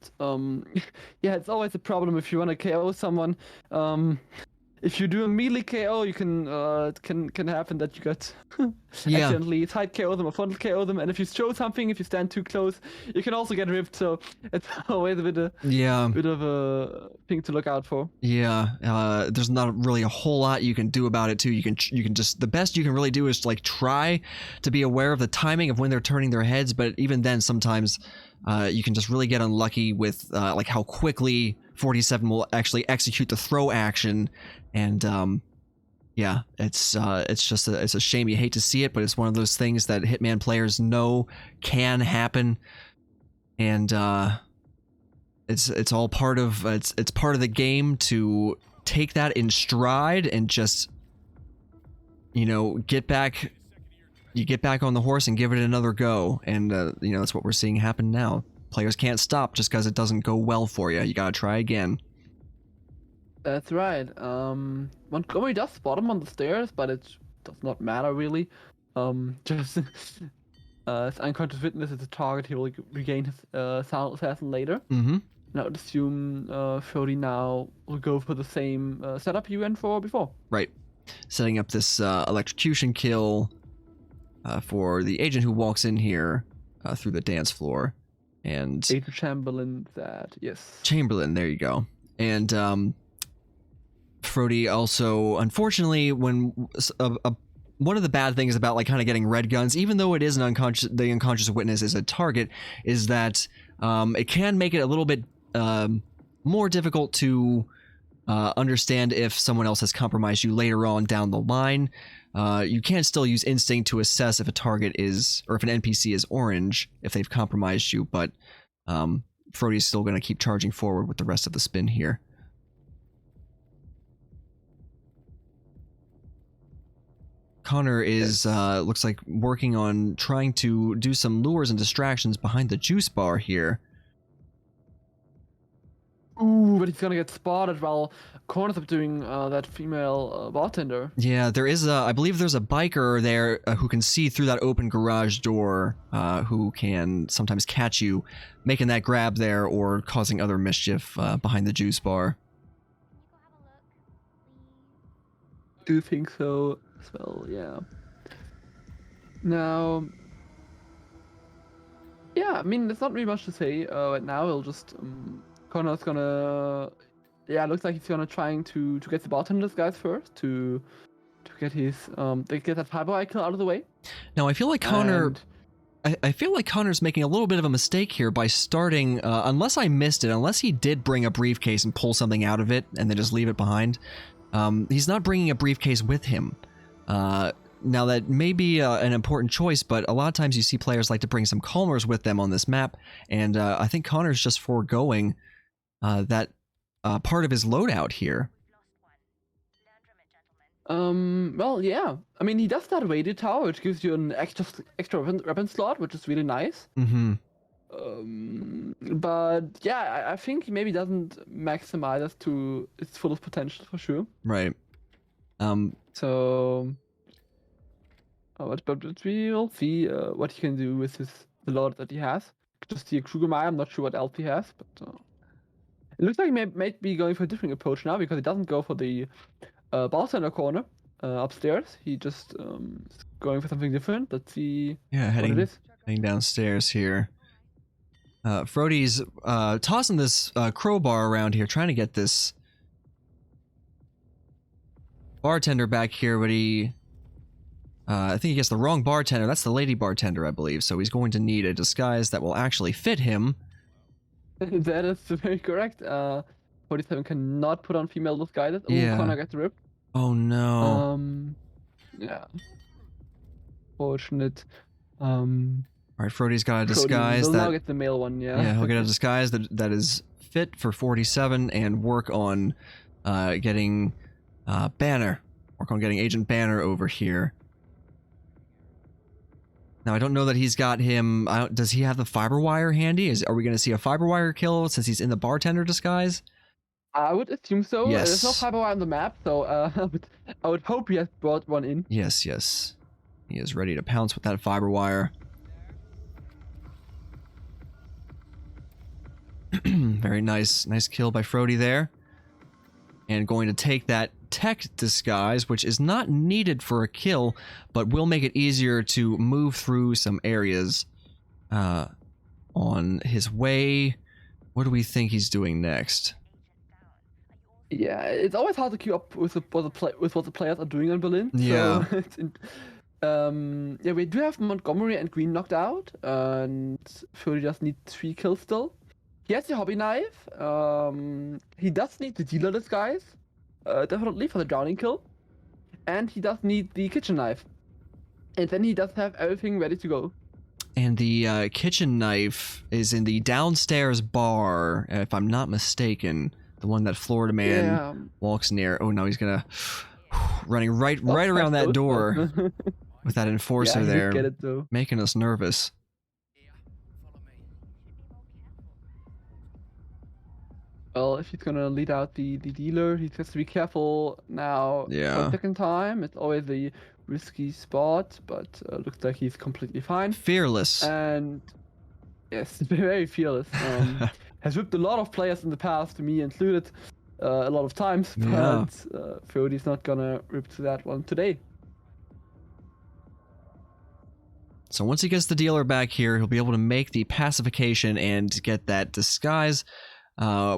yeah, it's always a problem if you want to KO someone. If you do a melee KO, you can it can happen that you got accidentally side KO them or frontal KO them, and if you show something, if you stand too close, you can also get ripped. So it's always a bit of a thing to look out for. Yeah, there's not really a whole lot you can do about it too. You can just, the best you can really do is like try to be aware of the timing of when they're turning their heads, but even then sometimes you can just really get unlucky with like how quickly Frote7 will actually execute the throw action. And yeah, it's a shame. You hate to see it, but it's one of those things that Hitman players know can happen, and it's all part of it's part of the game to take that in stride and just get back. You get back on the horse and give it another go, and that's what we're seeing happen now. Players can't stop just because it doesn't go well for you. You gotta try again. That's right. Montgomery does spot him on the stairs, but it does not matter really. Just as unconscious witness is a target, he will regain his sound assassin later. Mm-hmm. And I would assume Frote now will go for the same setup you went for before. Right. Setting up this electrocution kill for the agent who walks in here through the dance floor. And Agent Chamberlain, that, yes. Chamberlain, there you go. And Frote also, unfortunately, when one of the bad things about like kind of getting red guns, even though it is an the unconscious witness is a target, is that it can make it a little bit more difficult to understand if someone else has compromised you later on down the line. You can still use instinct to assess if a target is, or if an NPC is orange, if they've compromised you, but Frote is still going to keep charging forward with the rest of the spin here. Connor is, looks like, working on trying to do some lures and distractions behind the juice bar here. Ooh, but he's gonna get spotted while Corner's up doing that female bartender. Yeah, there is I believe there's a biker there who can see through that open garage door, who can sometimes catch you making that grab there or causing other mischief behind the juice bar. Do you think so as well? Yeah. Now, yeah, I mean, there's not really much to say right now. We'll just Connor's gonna, yeah, looks like he's gonna trying to get the bartenders guys first to get his get that fiber kill out of the way. Now I feel like Connor. And I feel like Connor's making a little bit of a mistake here by starting, unless I missed it, unless he did bring a briefcase and pull something out of it and then just leave it behind. He's not bringing a briefcase with him. Now that may be an important choice, but a lot of times you see players like to bring some calmers with them on this map, and I think Connor's just foregoing that part of his loadout here. Well, yeah. I mean, he does that weighted tower, which gives you an extra weapon slot, which is really nice. Mm-hmm. But yeah, I think he maybe doesn't maximize it to its fullest potential for sure. Right. So, but we will see what he can do with the load that he has. Just the Krugermeyer, I'm not sure what else he has, but it looks like he may be going for a different approach now because he doesn't go for the bartender corner upstairs. He just is going for something different. Let's see what it is. Heading downstairs here. Frote's tossing this crowbar around here, trying to get this bartender back here, but he... I think he gets the wrong bartender. That's the lady bartender, I believe. So he's going to need a disguise that will actually fit him. That is very correct. 47 cannot put on female disguises. Oh, Yeah. Connor gets ripped. Oh no. Yeah. Fortunate. Alright, Frote's got a Frote disguise will that... now get the male one, yeah. Yeah, he'll get a disguise that is fit for 47 and work on getting Banner. Work on getting Agent Banner over here. Now, I don't know that he's got him... does he have the fiber wire handy? Are we going to see a fiber wire kill since he's in the bartender disguise? I would assume so. Yes. There's no fiber wire on the map, so I would hope he has brought one in. Yes, yes. He is ready to pounce with that fiber wire. Very nice. Nice kill by Frote there. And going to take that tech disguise, which is not needed for a kill, but will make it easier to move through some areas on his way. What do we think he's doing next? Yeah, it's always hard to keep up with what the players are doing on Berlin. Yeah. So yeah, we do have Montgomery and Green knocked out, and Frote just needs 3 kills still. He has the hobby knife. He does need the dealer disguise, definitely for the drowning kill, and he does need the kitchen knife. And then he does have everything ready to go. And the kitchen knife is in the downstairs bar, if I'm not mistaken. The one that Florida man walks near. Oh no, he's gonna running right around that door with that enforcer there, get it, though. making us nervous. Well, if he's gonna lead out the dealer, he has to be careful now for Yeah. the second time. It's always a risky spot, but looks like he's completely fine. Fearless. And yes, very fearless. Has whipped a lot of players in the past, me included, a lot of times. Yeah. But Frote's not gonna rip to that one today. So once he gets the dealer back here, he'll be able to make the pacification and get that disguise.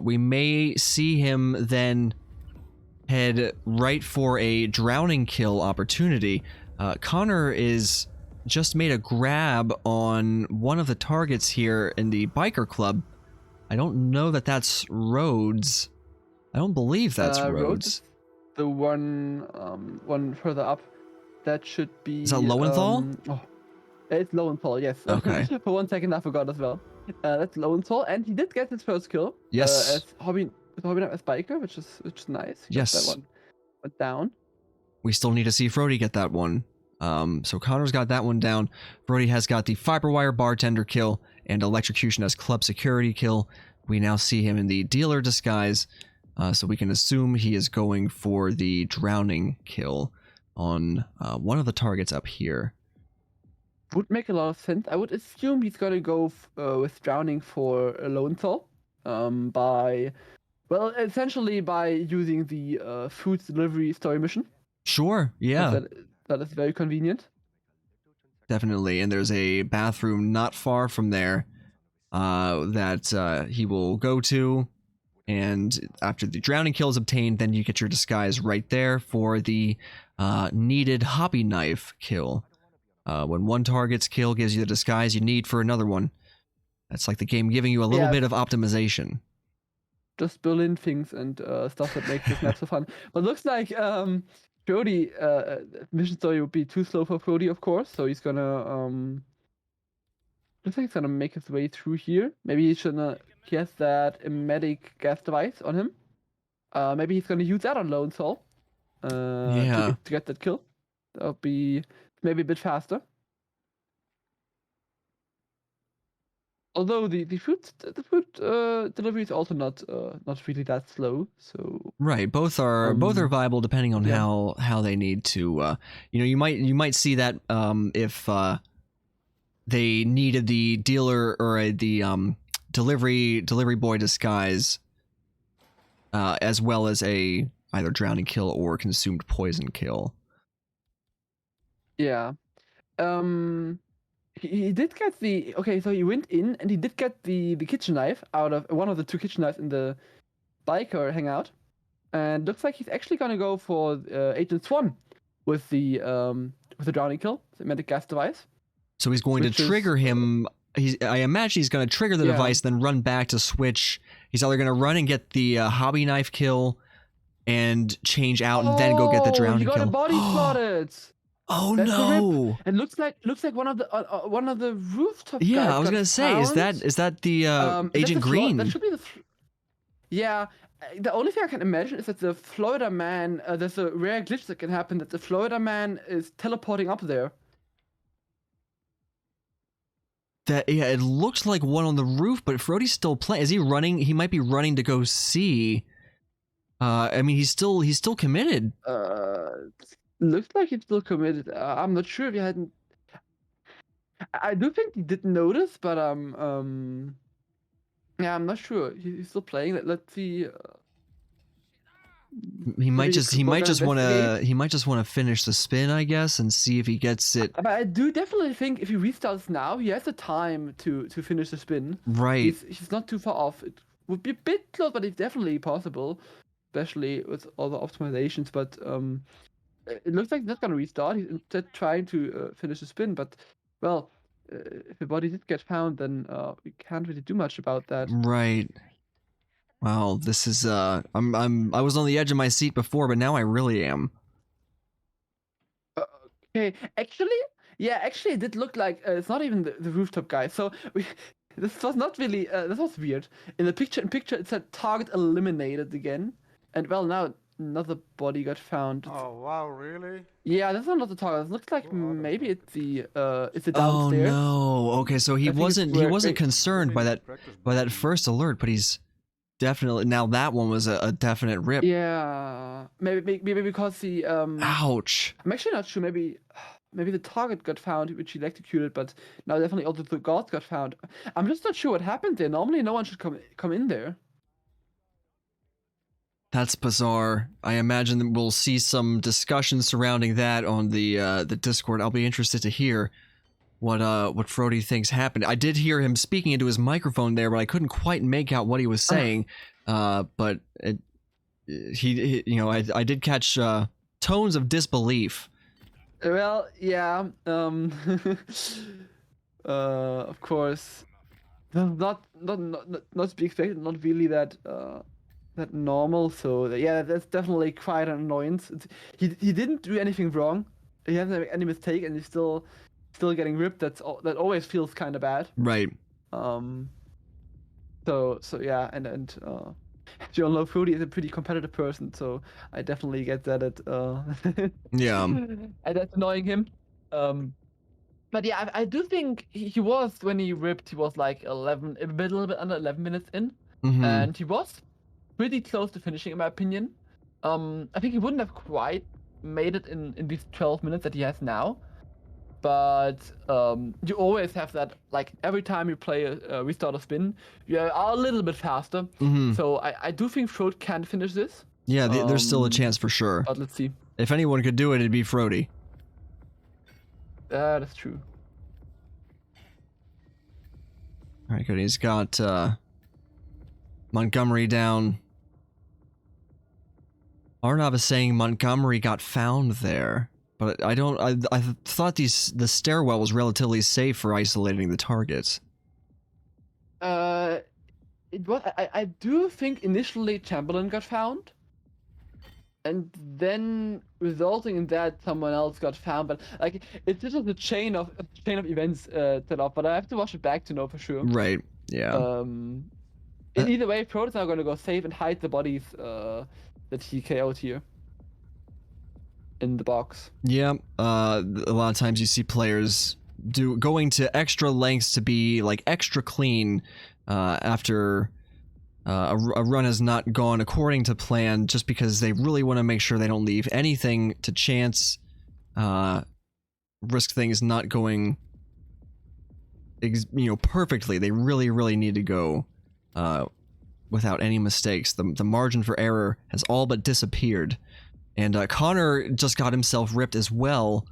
We may see him then head right for a drowning kill opportunity. Connor is just made a grab on one of the targets here in the biker club. I don't know that that's Rhodes. I don't believe that's Rhodes. The one further up. That should be. Is that Lowenthal? It's Lowenthal, yes. Okay. For 1 second, I forgot as well. That's Lowenthal, and he did get his first kill. Yes. As hobby as biker, which is nice. Yes. That one went down. We still need to see Frote get that one. So Connor's got that one down. Frote has got the Fiberwire bartender kill and electrocution as club security kill. We now see him in the dealer disguise, so we can assume he is going for the drowning kill on one of the targets up here. Would make a lot of sense. I would assume he's gonna go with drowning for Lowenthal, essentially by using the food delivery story mission. Sure, yeah. That is very convenient. Definitely, and there's a bathroom not far from there that he will go to, and after the drowning kill is obtained, then you get your disguise right there for the needed hobby knife kill. When one target's kill gives you the disguise you need for another one. That's like the game giving you a little bit of optimization. Just Berlin things and stuff that makes this map so fun. But looks like Frote, mission story would be too slow for Frote, of course. So he's gonna looks like he's gonna make his way through here. Maybe he has that emetic gas device on him. Maybe he's gonna use that on Lowenthal. To get that kill. That'll be maybe a bit faster. Although the food delivery is also not really that slow. So right, both are viable depending on how they need to. You might see that if they needed the dealer or the delivery boy disguise, as well as a either drowning kill or consumed poison kill. Yeah. He did get so he went in and he did get the kitchen knife out of one of the 2 kitchen knives in the biker hangout, and looks like he's actually gonna go for Agent Swan with the drowning kill, the medic gas device. So he's going to trigger him. I imagine he's going to trigger the device, then run back to switch. He's either going to run and get the hobby knife kill, and change out, and then go get the drowning kill. You got a body spotted. Oh no! And looks like one of the rooftop. Yeah, guys I was gonna say, is that the Agent Green? That should be yeah. The only thing I can imagine is that the Florida man. There's a rare glitch that can happen that the Florida man is teleporting up there. It looks like one on the roof, but Frote's still playing. Is he running? He might be running to go see. I mean, he's still committed. Looks like he's still committed. I'm not sure if he hadn't. I do think he did notice, but yeah, I'm not sure. He's still playing. Let's see. He might just want to finish the spin, I guess, and see if he gets it. But I do definitely think if he restarts now, he has the time to finish the spin. Right. He's not too far off. It would be a bit close, but it's definitely possible, especially with all the optimizations. But it looks like he's not gonna restart. He's instead trying to finish the spin. But well, if the body did get found, then we can't really do much about that. Right. Wow, this is I was on the edge of my seat before, but now I really am. Okay, actually, it did look like it's not even the rooftop guy. So this was not really this was weird. In the picture it said target eliminated again, and well, now another body got found. Oh wow, really? Yeah, that's not the target. It looks like maybe it's the downstairs. Oh no. Okay, so he wasn't concerned by that first alert, but he's definitely. Now that one was a definite rip. Yeah, maybe because the Ouch. I'm actually not sure. Maybe the target got found, which he electrocuted, but now definitely also the guards got found. I'm just not sure what happened there. Normally, no one should come in there. That's bizarre. I imagine that we'll see some discussion surrounding that on the Discord. I'll be interested to hear what Frote thinks happened. I did hear him speaking into his microphone there, but I couldn't quite make out what he was saying. But he you know, I did catch tones of disbelief. Well, yeah. Of course, not to be expected. Not really that normal. So yeah, that's definitely quite an annoyance. He didn't do anything wrong. He hasn't made any mistake, and he's still getting ripped. That always feels kind of bad. Right. So yeah, and as you all know, Frote is a pretty competitive person, so I definitely get that. Yeah. And that's annoying him. But yeah, I do think he was, when he ripped, he was like a little bit under 11 minutes in, Mhm. and he was pretty close to finishing, in my opinion. I think he wouldn't have quite made it in these 12 minutes that he has now. But you always have that, like every time you play a restart or spin, you are a little bit faster. Mhm. So I do think Frote can finish this. Yeah, there's still a chance for sure. But let's see. If anyone could do it, it'd be Frote. That's true. All right, good. He's got Montgomery down. Arnav is saying Montgomery got found there, but I thought the stairwell was relatively safe for isolating the targets. It was. I do think initially Chamberlain got found, and then resulting in that someone else got found. But like it's just a chain of events set off. But I have to watch it back to know for sure. Right. Yeah. In either way, Frote is now going to go save and hide the bodies that he KO'd here in the box. Yeah. A lot of times you see players going to extra lengths to be like extra clean after a run has not gone according to plan, just because they really want to make sure they don't leave anything to chance, risk things not going perfectly. They really need to go without any mistakes. The margin for error has all but disappeared, and Connor just got himself ripped as well.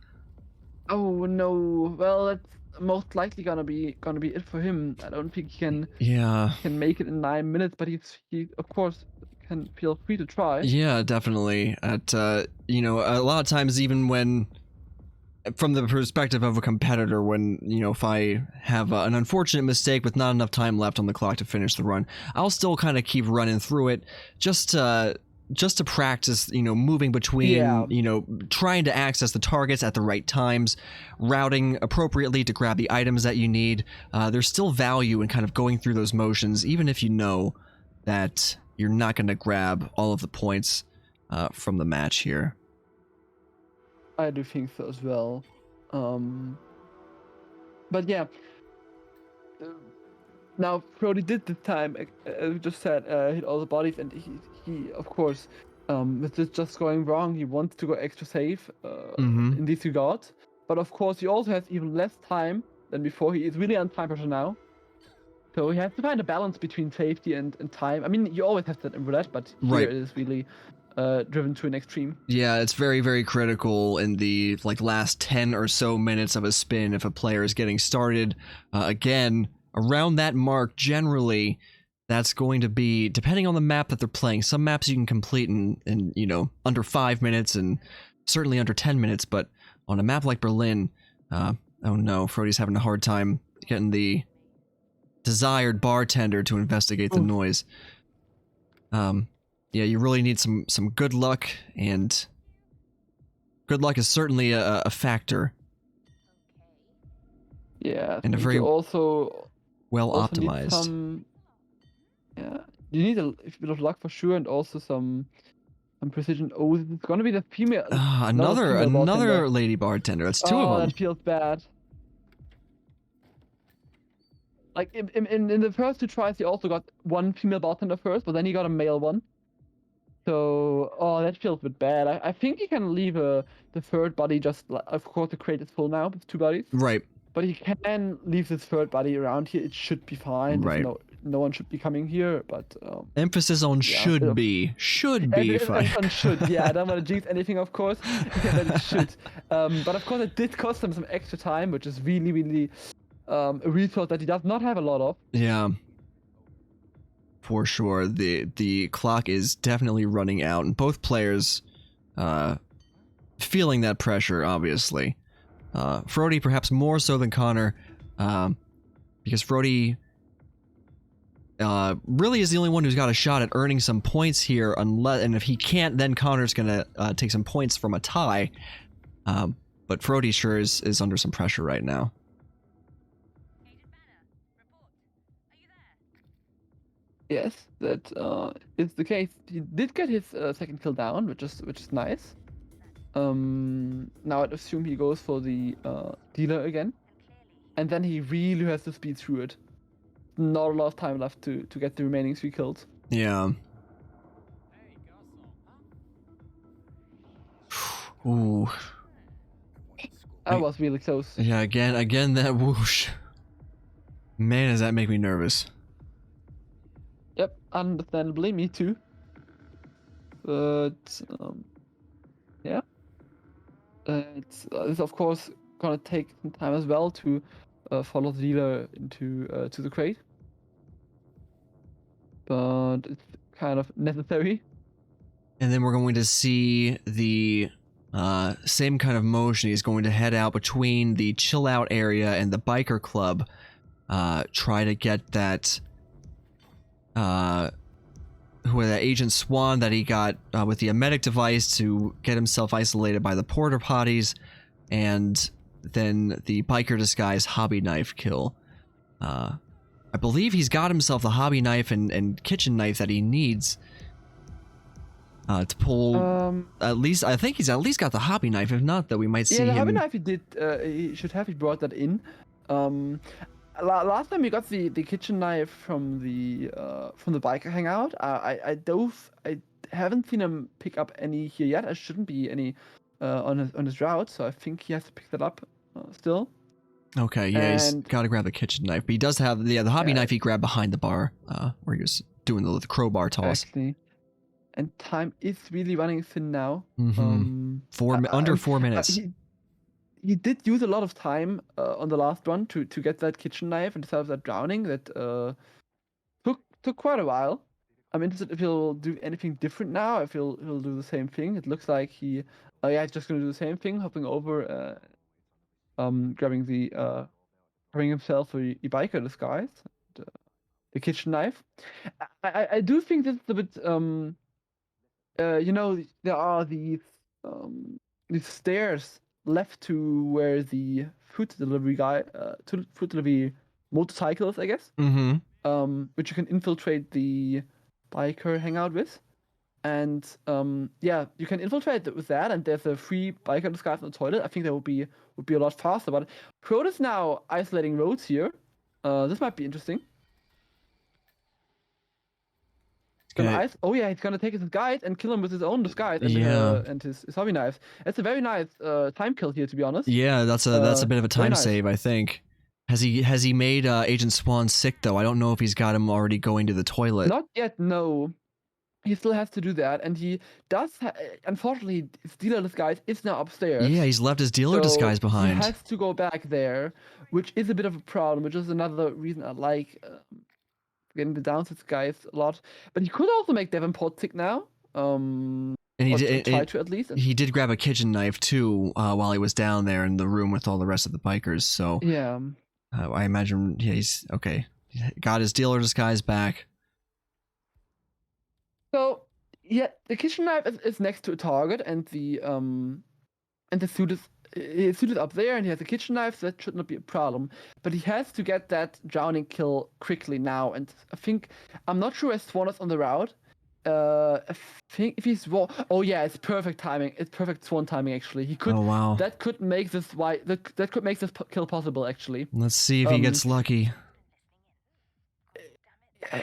Oh no! Well, that's most likely gonna be it for him. I don't think he can make it in 9 minutes, but he of course can feel free to try. Yeah, definitely. At a lot of times, even when, from the perspective of a competitor, when if I have an unfortunate mistake with not enough time left on the clock to finish the run, I'll still kind of keep running through it just to practice, moving between, trying to access the targets at the right times, routing appropriately to grab the items that you need. There's still value in kind of going through those motions, even if you know that you're not going to grab all of the points from the match here. I do think so as well. But yeah. Now, Frote did this time, as we just said, hit all the bodies, and he of course, with this just going wrong, he wants to go extra safe in this regard. But of course, he also has even less time than before. He is really on time pressure now. So he has to find a balance between safety and time. I mean, you always have that in Roulette, but here it is really driven to an extreme. Yeah, it's very critical in the last 10 or so minutes of a spin if a player is getting started. Again, around that mark, generally, that's going to be, depending on the map that they're playing. Some maps you can complete in under 5 minutes, and certainly under 10 minutes, but on a map like Berlin, oh no, Frote's having a hard time getting the desired bartender to investigate the noise. Yeah, you really need some good luck, and good luck is certainly a factor. Yeah, and a very also well optimized. You need a bit of luck for sure, and also some precision. Oh, it's gonna be the female. Another lady bartender. That's two of them. That feels bad. Like in the first 2 tries, he also got 1 female bartender first, but then he got a male one. So, oh, that feels a bit bad. I think he can leave the 3rd body just, of course, the crate is full now with 2 bodies. Right. But he can leave this 3rd body around here. It should be fine. Right. No one should be coming here, but... Emphasis on should be. Should be fine. On should, yeah. I don't want to jinx anything, of course, but it should. But of course, it did cost him some extra time, which is really, really a resource that he does not have a lot of. Yeah. For sure. The clock is definitely running out, and both players feeling that pressure, obviously. Frote perhaps more so than Connor, because Frote really is the only one who's got a shot at earning some points here, and if he can't, then Connor's gonna take some points from a tie. But Frote sure is under some pressure right now. Yes, that is the case. He did get his 2nd kill down, which is nice. Now I'd assume he goes for the dealer again, and then he really has to speed through it. Not a lot of time left to get the remaining 3 kills. Yeah. Ooh. That was really close. Yeah, again that whoosh. Man, does that make me nervous. Yep, understandably, me too. But yeah, it's of course gonna take some time as well to follow the dealer into to the crate, but it's kind of necessary. And then we're going to see the same kind of motion. He's going to head out between the chill out area and the biker club, try to get that that Agent Swan that he got with the emetic device to get himself isolated by the porta potties, and then the biker disguise hobby knife kill. I believe he's got himself the hobby knife and kitchen knife that he needs to pull. At least I think he's at least got the hobby knife. If not, though, we might see Yeah, the him. hobby knife he did. He should have. He brought that in. Last time we got the kitchen knife from the biker hangout. I haven't seen him pick up any here yet. There shouldn't be any on his route, so I think he has to pick that up still. Okay, yeah, he's got to grab the kitchen knife, but he does have the hobby knife he grabbed behind the bar, where he was doing the crowbar toss. Exactly. And time is really running thin now. Under 4 minutes. He did use a lot of time on the last one to get that kitchen knife and to have that drowning. That took quite a while. I'm interested if he'll do anything different now. If he'll do the same thing. It looks like he's just gonna do the same thing, hopping over, grabbing himself a biker disguise, and, the kitchen knife. I do think this is a bit there are these stairs left to where the food delivery motorcycles, I guess. Which you can infiltrate the biker hangout with. And you can infiltrate with that, and there's a free biker disguise in the toilet. I think that would be a lot faster. But Frote is now isolating roads here. This might be interesting. He's gonna take his guide and kill him with his own disguise and his hobby knives. It's a very nice time kill here, to be honest. Yeah, that's a bit of a time save, I think. Has he made Agent Swan sick though? I don't know if he's got him already going to the toilet. Not yet, no. He still has to do that, and he does. Unfortunately, his dealer disguise is now upstairs. Yeah, he's left his dealer disguise behind. He has to go back there, which is a bit of a problem. Which is another reason I like getting the downside guys a lot. But he could also make Davenport sick now. And he did try to at least. He did grab a kitchen knife too while he was down there in the room with all the rest of the bikers. So yeah, I imagine he's okay. He got his dealer disguise back. So yeah, the kitchen knife is next to a target, and the suit is up there, and he has a kitchen knife, so that should not be a problem. But he has to get that drowning kill quickly now, and I'm not sure if Swan is on the route. I think if he's it's perfect timing. It's perfect Swan timing actually. He could. Oh wow. That could make this kill possible actually. Let's see if he gets lucky.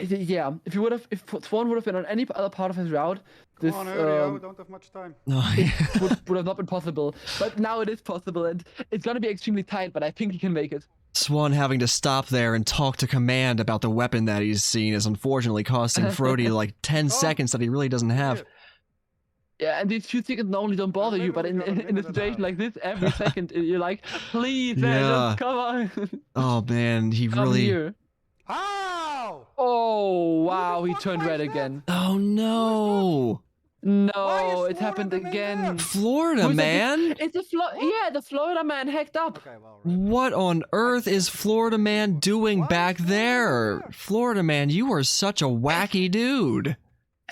Yeah, if Swan would have been on any other part of his route, this Come on, hurry, we don't have much time. would have not been possible. But now it is possible, and it's gonna be extremely tight. But I think he can make it. Swan having to stop there and talk to Command about the weapon that he's seen is unfortunately costing Frody like 10 seconds that he really doesn't have. Yeah, and these few seconds normally don't bother you, but in a situation like this, every second you're like, please, man, just come on. Oh man, he Come really. here. How? Oh wow, Who the he fuck turned was red that? again. Oh no! No, is it happened Florida man again. there? Florida Who's that? man? It's the Florida man hacked up. Okay, well, right. What on earth is Florida man doing Why is back Florida there? there? Florida man, you are such a wacky dude.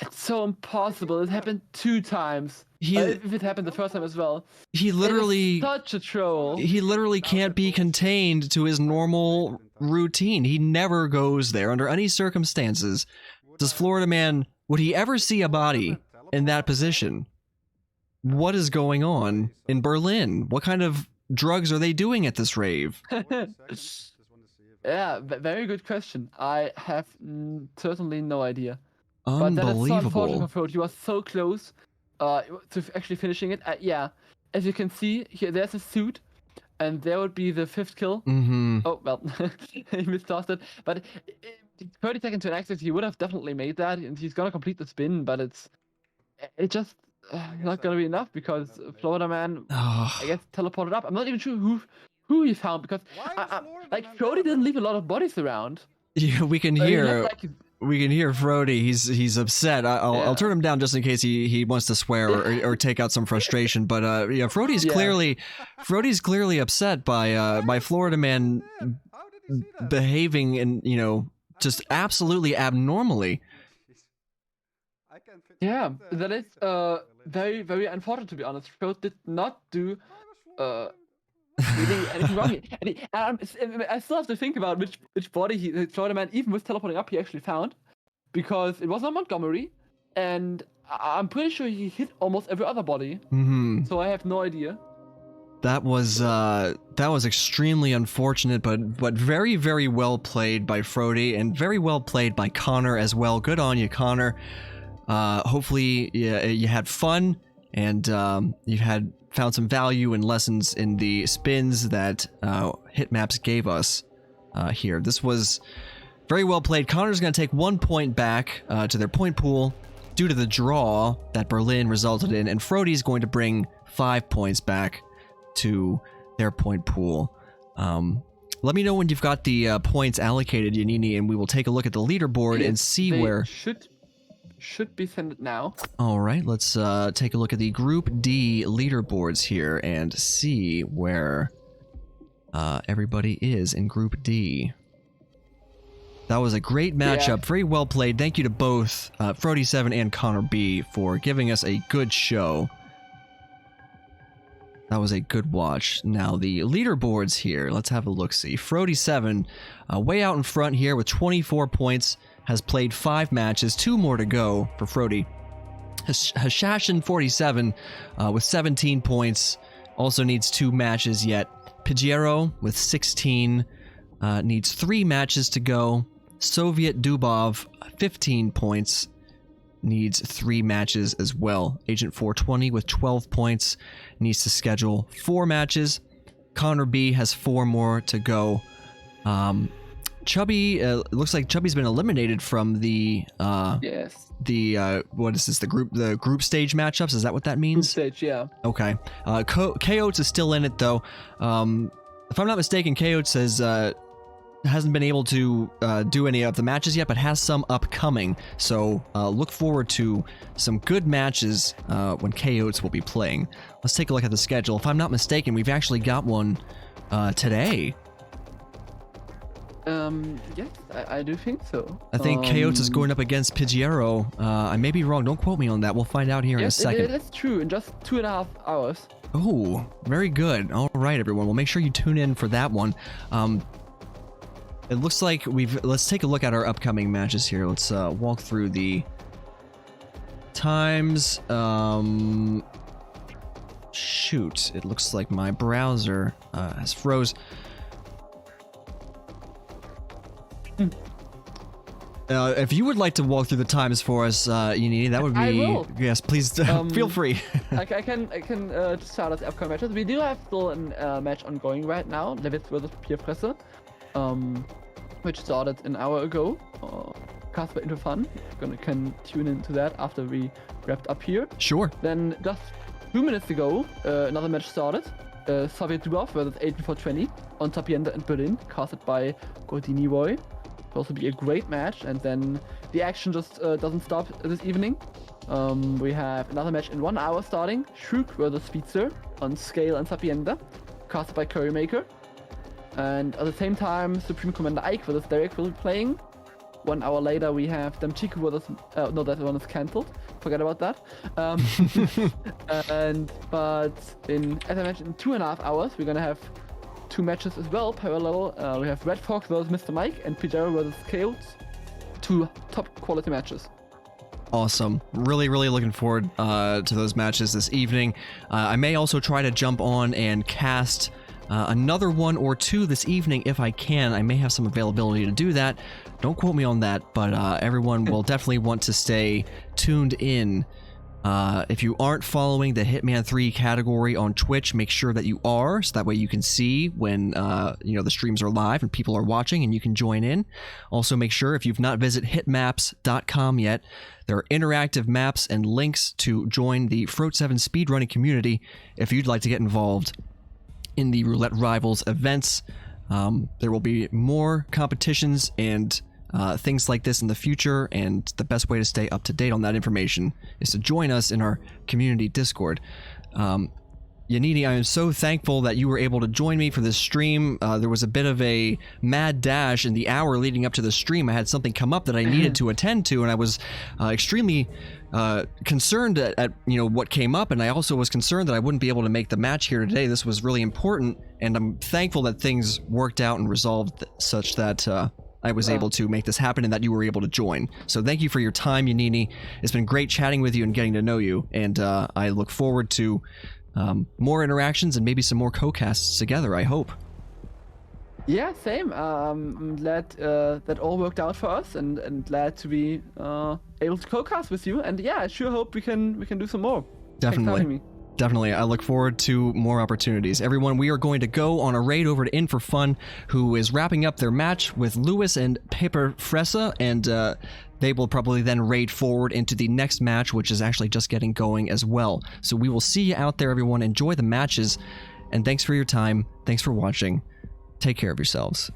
It's so impossible. It happened 2 times. He If it happened the first time as well. he It is literally such a troll. he literally can't be contained to his normal routine. He never goes there under any circumstances. Does Florida man, would he ever see a body in that position? What is going on in Berlin? What kind of drugs are they doing at this rave? Yeah, very good question. I have certainly no idea. But that is so unfortunate Unbelievable. for Frote. He was so close to actually finishing it. Yeah, as you can see, here there's a suit, and there would be the 5th kill. Mm-hmm. Oh, well, he mistossed it. But 30 seconds to an exit, he would have definitely made that, and he's gonna complete the spin, but it's just not gonna be enough because Florida man, I guess, teleported up. I'm not even sure who he found because like Frote didn't leave a lot of bodies around. Yeah, we can He hear. left, like, We can hear Frody. He's upset. I'll Yeah. turn him down just in case he wants to swear or take out some frustration. But yeah, Frody's clearly upset by Florida man How did he see that? behaving and just absolutely abnormally. I can't fit Yeah, that, that is Berlin. very, very unfortunate, to be honest. Frote did not do Why was Florida really anything wrong here. And I still have to think about which body the Florida man, even with teleporting up, he actually found, because it was not Montgomery, and I'm pretty sure he hit almost every other body. Hmm. So I have no idea. That was extremely unfortunate, but very, very well played by Frody and very well played by Connor as well. Good on you, Connor. Hopefully you had fun and you've found some value and lessons in the spins that Hitmaps gave us here. This was very well played. Connor's going to take 1 point back to their point pool due to the draw that Berlin resulted in, and Frody's going to bring 5 points back to their point pool. Let me know when you've got the points allocated, Yannini, and we will take a look at the leaderboard and see They where... should be sent now. All right, let's take a look at the Group D leaderboards here and see where everybody is in Group D. That was a great matchup. Yeah. Very well played. Thank you to both Frote7 and ConorB for giving us a good show. That was a good watch. Now, the leaderboards here. Let's have a look-see. Frote7, way out in front here with 24 points. Has played 5 matches, 2 more to go for Frody. Hashashin47 with 17 points, also needs 2 matches yet. Pajero with 16 needs 3 matches to go. Soviet Dubov, 15 points, needs 3 matches as well. Agent 420 with 12 points needs to schedule 4 matches. ConorB has 4 more to go. Chubby, looks like Chubby's been eliminated from the Yes. What is this, the group stage matchups? Is that what that Group means? stage, yeah. Okay. Coyotes is still in it though. If I'm not mistaken, Coyotes hasn't been able to do any of the matches yet, but has some upcoming. So look forward to some good matches when Coyotes will be playing. Let's take a look at the schedule. If I'm not mistaken, we've actually got one today. Yes, I do think so. I think Coyotes is going up against Pajero. I may be wrong. Don't quote me on that. We'll find out here in a second. That's true. In just 2.5 hours. Oh, very good. All right, everyone. Well, make sure you tune in for that one. It looks like let's take a look at our upcoming matches here. Let's walk through the times. Shoot, it looks like my browser has froze. If you would like to walk through the times for us, Yannini, that would be... I will. Yes, please feel free. I can just start us upcoming matches. We do have still a match ongoing right now, Levitz versus Frote7, which started an hour ago. Casper into fun. Can tune into that after we wrapped up here. Sure. Then just 2 minutes ago, another match started. Soviet Dubov versus 18420 on Sapienza in Berlin, casted by Gordini Roy. It'll also be a great match, and then the action just doesn't stop this evening. We have another match in 1 hour starting, Shrook versus Speedster on Scale and Sapienza, casted by Currymaker. And at the same time, Supreme Commander Ike versus Derek will be playing. 1 hour later, we have Damchiku versus... no, that one is cancelled. Forget about that. But as I mentioned, in 2.5 hours, we're gonna have 2 matches as well, parallel. We have Red Fox versus Mr. Mike and Pijaro versus Chaos. 2 top quality matches. Awesome. Really, really looking forward to those matches this evening. I may also try to jump on and cast another 1 or 2 this evening if I can. I may have some availability to do that. Don't quote me on that, but everyone will definitely want to stay tuned in. If you aren't following the Hitman 3 category on Twitch, make sure that you are, so that way you can see when the streams are live and people are watching and you can join in. Also, make sure if you've not visited hitmaps.com yet, there are interactive maps and links to join the Frote7 speedrunning community if you'd like to get involved in the Roulette Rivals events. There will be more competitions and things like this in the future, and the best way to stay up to date on that information is to join us in our community Discord. Yannini, I am so thankful that you were able to join me for this stream. There was a bit of a mad dash in the hour leading up to the stream. I had something come up that I needed to attend to, and I was extremely concerned at what came up, and I also was concerned that I wouldn't be able to make the match here today. This was really important, and I'm thankful that things worked out and resolved such that I was able to make this happen and that you were able to join. So thank you for your time, Yannini. It's been great chatting with you and getting to know you, and I look forward to more interactions and maybe some more co-casts together, I hope. Yeah, same. I'm glad that all worked out for us, and glad to be able to co-cast with you. And yeah, I sure hope we can do some more. Thanks for having me. Definitely. I look forward to more opportunities. Everyone, we are going to go on a raid over to In For Fun, who is wrapping up their match with Lewis and Pepper Fresa, and they will probably then raid forward into the next match, which is actually just getting going as well. So we will see you out there, everyone. Enjoy the matches, and thanks for your time. Thanks for watching. Take care of yourselves.